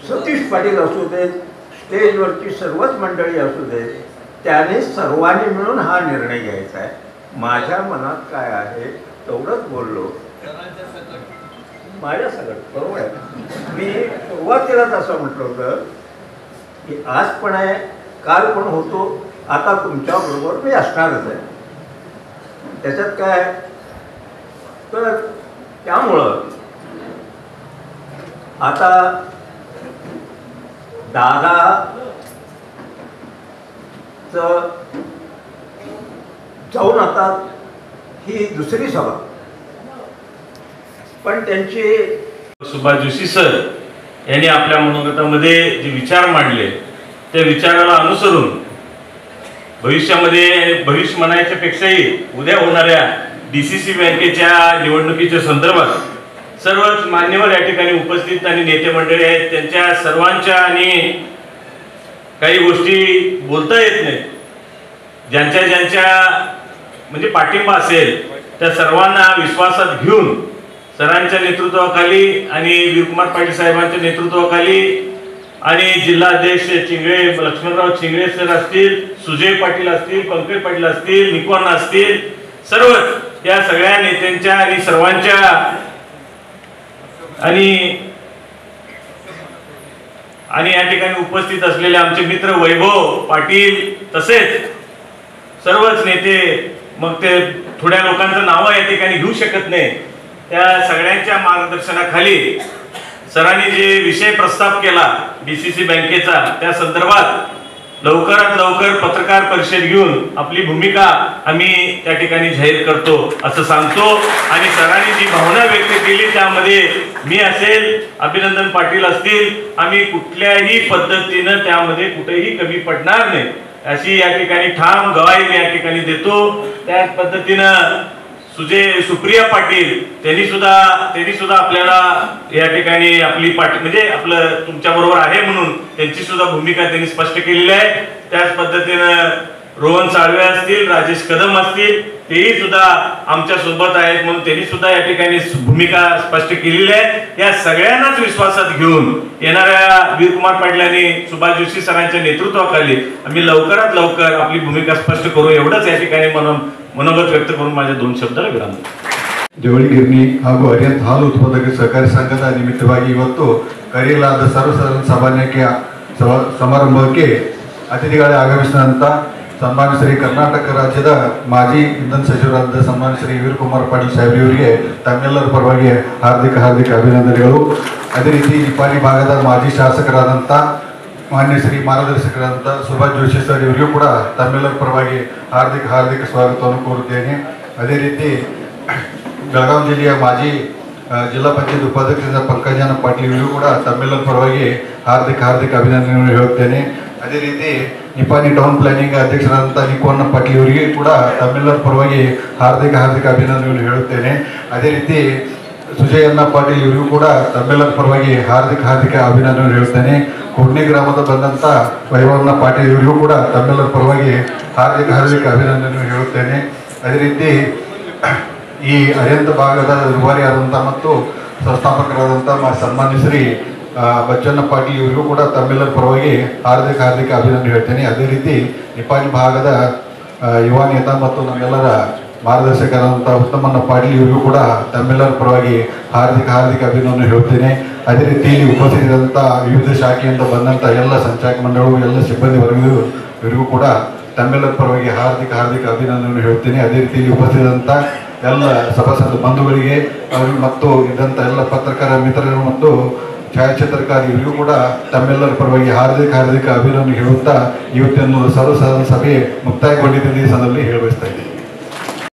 सतीश पाटील असू देत, स्टेजवरची सर्वच मंडळी असू देत, त्याने सर्वांनी मिळून हा निर्णय घ्यायचा आहे. माझ्या मनात काय आहे तेवढंच बोललो. माझ्या सगळं बरोबर आहे. मी सुरुवातीलाच असं म्हटलं होतं की आज पण आहे, काल पण होतो, आता तुमच्याबरोबर मी असणारच आहे. त्याच्यात काय तर त्यामुळं आता दादाचं त्यांचं जाऊन आता ही दुसरी सभा, पण त्यांची सुभाष जोशी सर यांनी आपल्या मनोगतामध्ये जे विचार मांडले त्या विचाराला अनुसरून भविष्यामध्ये, भविष्य म्हणायच्या पेक्षाही उद्या होणाऱ्या DCC बँकेच्या निवडणुकीच्या संदर्भात सर्वच मान्यवर या ठिकाणी उपस्थित आणि नेते मंडळी आहेत, त्यांच्या सर्वांच्या आणि काही गोष्टी बोलता येत नाही, ज्यांच्या म्हणजे पाठिंबा असेल त्या सर्वांना विश्वासात घेऊन सरांच्या नेतृत्वाखाली आणि वीरकुमार पाटील साहेबांच्या नेतृत्वाखाली आणि जिल्हा अध्यक्ष चिंगळे, लक्ष्मणराव चिंगळे सर असतील, सुजय पाटील असतील, पंकज पाटील असतील, निकोना असतील, सर्वच या सगळ्या नेत्यांच्या आणि सर्वांच्या आणि या ठिकाणी उपस्थित असलेले आमचे मित्र वैभव पाटील तसेच सर्वच नेते, मग ते थोड्या लोकांचं नावं या ठिकाणी घेऊ शकत नाही, त्या सगळ्यांच्या मार्गदर्शनाखाली सरांनी जे विषय प्रस्ताव केला DCC बँकेचा, त्या संदर्भात लवकरात लवकर पत्रकार परिषद घेऊन आपली भूमिका आम्ही त्या ठिकाणी जाहीर करतो असं सांगतो। आणि सरांनी जी भावना व्यक्त केली त्यामध्ये मी असेल, अभिनंदन पाटील असतील, आम्ही कुठल्याही पद्धतीनं त्यामध्ये कुठेही कमी पडणार नाही अशी या ठिकाणी ठाम गवाही मी या ठिकाणी देतो। त्याच पद्धतीनं सुप्रिया पाटील त्यांनी सुद्धा आपल्याला या ठिकाणी आपली म्हणजे आपलं तुमच्या बरोबर आहे म्हणून त्यांची सुद्धा भूमिका त्यांनी स्पष्ट केलेली आहे। त्याच पद्धतीनं रोहन साळवे असतील, राजेश कदम असतील, तेही सुद्धा आमच्या सोबत आहेत म्हणून त्यांनी सुद्धा या ठिकाणी भूमिका स्पष्ट केलेली आहे। या सगळ्यांनाच विश्वासात घेऊन येणाऱ्या वीरकुमार पाटील आणि सुभाष जोशी सरांच्या नेतृत्वाखाली आम्ही लवकरात लवकर आपली भूमिका स्पष्ट करू, एवढंच या ठिकाणी मनोगत व्यक्त करून माझ्या 2 ಶಬ್ದಗಳ ವಿರಾಮ। ಜವಳಿಗಿರ್ನಿ ಹಾಗೂ ಅರಿಯಂತ ಹಾಲು ಉತ್ಪಾದಕ ಸಹಕಾರಿ ಸಂಘದ ನಿಮಿತ್ತವಾಗಿ ಇವತ್ತು ಕರೆಯಲಾದ ಸರ್ವಸಾಧಾರಣ ಸಭಾಕ್ಕೆ ಸಮಾರಂಭಕ್ಕೆ ಅತಿಥಿಗಳೇ ಆಗಮಿಸಿದಂಥ ಸನ್ಮಾನ್ಯ ಶ್ರೀ ಕರ್ನಾಟಕ ರಾಜ್ಯದ ಮಾಜಿ ಇಂಧನ ಸಚಿವರಾದ ಸನ್ಮಾನ್ಯ ಶ್ರೀ ವೀರಕುಮಾರ್ ಪಾಟೀಲ್ ಸಾಹೇಬರಿಗೆ ತಮ್ಮೆಲ್ಲರ ಪರವಾಗಿ ಹಾರ್ದಿಕ ಅಭಿನಂದನೆಗಳು। ಅದೇ ರೀತಿ ನಿಪ್ಪಾಣಿ ಭಾಗದ ಮಾಜಿ ಶಾಸಕರಾದಂಥ ಮಾನ್ಯ ಶ್ರೀ ಮಾರ್ಗದರ್ಶಕರಾದಂಥ ಸುಭಾಷ್ ಜೋಶಿ ಸರ್ ಇವರಿಗೂ ಕೂಡ ತಮ್ಮೆಲ್ಲರ ಪರವಾಗಿ ಹಾರ್ದಿಕ ಸ್ವಾಗತವನ್ನು ಕೋರುತ್ತೇನೆ। ಅದೇ ರೀತಿ ಬೆಳಗಾವಿ ಜಿಲ್ಲೆಯ ಮಾಜಿ ಜಿಲ್ಲಾ ಪಂಚಾಯತ್ ಉಪಾಧ್ಯಕ್ಷರಾದ ಪಂಕಜನ ಪಾಟೀಲ್ ಇವರಿಗೂ ಕೂಡ ತಮ್ಮೆಲ್ಲರ ಪರವಾಗಿ ಹಾರ್ದಿಕ ಅಭಿನಂದನೆಗಳನ್ನು ಹೇಳುತ್ತೇನೆ। ಅದೇ ರೀತಿ ನಿಪ್ಪಾಣಿ ಟೌನ್ ಪ್ಲಾನಿಂಗ್ ಅಧ್ಯಕ್ಷರಾದಂಥ ನಿಕೋನ ಪಾಟೀಲ್ ಇವರಿಗೆ ಕೂಡ ತಮ್ಮೆಲ್ಲರ ಪರವಾಗಿ ಹಾರ್ದಿಕ ಅಭಿನಂದನೆಗಳನ್ನು ಹೇಳುತ್ತೇನೆ। ಅದೇ ರೀತಿ ಸುಜಯಣ್ಣ ಪಾಟೀಲ್ ಇವರಿಗೂ ಕೂಡ ತಮ್ಮೆಲ್ಲರ ಪರವಾಗಿ ಹಾರ್ದಿಕ ಅಭಿನಂದನೆ ಹೇಳ್ತೇನೆ। ಕುಡ್ನಿ ಗ್ರಾಮದ ಬಂದಂಥ ವೈಭವಣ್ಣ ಪಾಟೀಲ್ ಇವರಿಗೂ ಕೂಡ ತಮ್ಮೆಲ್ಲರ ಪರವಾಗಿ ಹಾರ್ದಿಕ ಅಭಿನಂದನೆ ಹೇಳುತ್ತೇನೆ। ಅದೇ ರೀತಿ ಈ ಅರಿಯಂತ ಭಾಗದ ದುಬಾರಿಯಾದಂಥ ಮತ್ತು ಸಂಸ್ಥಾಪಕರಾದಂಥ ಸನ್ಮಾನ್ಯ ಶ್ರೀ ಬಚ್ಚಣ್ಣ ಪಾಟೀಲ್ ಇವರಿಗೂ ಕೂಡ ತಮ್ಮೆಲ್ಲರ ಪರವಾಗಿ ಹಾರ್ದಿಕ ಅಭಿನಂದನೆ ಹೇಳ್ತೇನೆ। ಅದೇ ರೀತಿ ನಿಪ್ಪಾಣಿ ಭಾಗದ ಯುವ ನೇತ ಮತ್ತು ನಮ್ಮೆಲ್ಲರ ಮಾರ್ಗದರ್ಶಕರಾದಂಥ ಉತ್ತಮಣ್ಣ ಪಾಟೀಲ್ ಇವರಿಗೂ ಕೂಡ ತಮ್ಮೆಲ್ಲರ ಪರವಾಗಿ ಹಾರ್ದಿಕ ಅಭಿನಂದನೆ ಹೇಳ್ತೇನೆ। ಅದೇ ರೀತಿ ಇಲ್ಲಿ ಉಪಸ್ಥಿತರಾದಂಥ ವಿವಿಧ ಶಾಖೆಯಿಂದ ಬಂದಂಥ ಎಲ್ಲ ಸಂಚಾಲಕ ಮಂಡಳಿಗಳು, ಎಲ್ಲ ಸಿಬ್ಬಂದಿ ವರ್ಗಗಳು ಇವರಿಗೂ ಕೂಡ ತಮ್ಮೆಲ್ಲರ ಪರವಾಗಿ ಹಾರ್ದಿಕ ಅಭಿನಂದನೆ ಹೇಳ್ತೇನೆ। ಅದೇ ರೀತಿ ಇಲ್ಲಿ ಉಪಸ್ಥಿತರಾದಂಥ ಎಲ್ಲ ಸಭಾಸದ ಬಂಧುಗಳಿಗೆ ಅವರಿಗೆ ಮತ್ತು ಇದ್ದಂಥ ಎಲ್ಲ ಪತ್ರಕರ್ತರ ಮಿತ್ರರು ಮತ್ತು ಛಾಯಾಚಿತ್ರಕಾರ ಇವರಿಗೂ ಕೂಡ ತಮ್ಮೆಲ್ಲರ ಪರವಾಗಿ ಹಾರ್ದಿಕ ಅಭಿನಂದನೆ ಹೇಳುತ್ತಾ ಇವತ್ತಿನ ಸರ್ವಸಾಧಾರಣ ಸಭೆ ಮುಕ್ತಾಯಗೊಂಡಿದ್ದ ಈ ಸಂದರ್ಭದಲ್ಲಿ ಹೇಳಬಯಸ್ತಾ ಇದ್ದೀನಿ।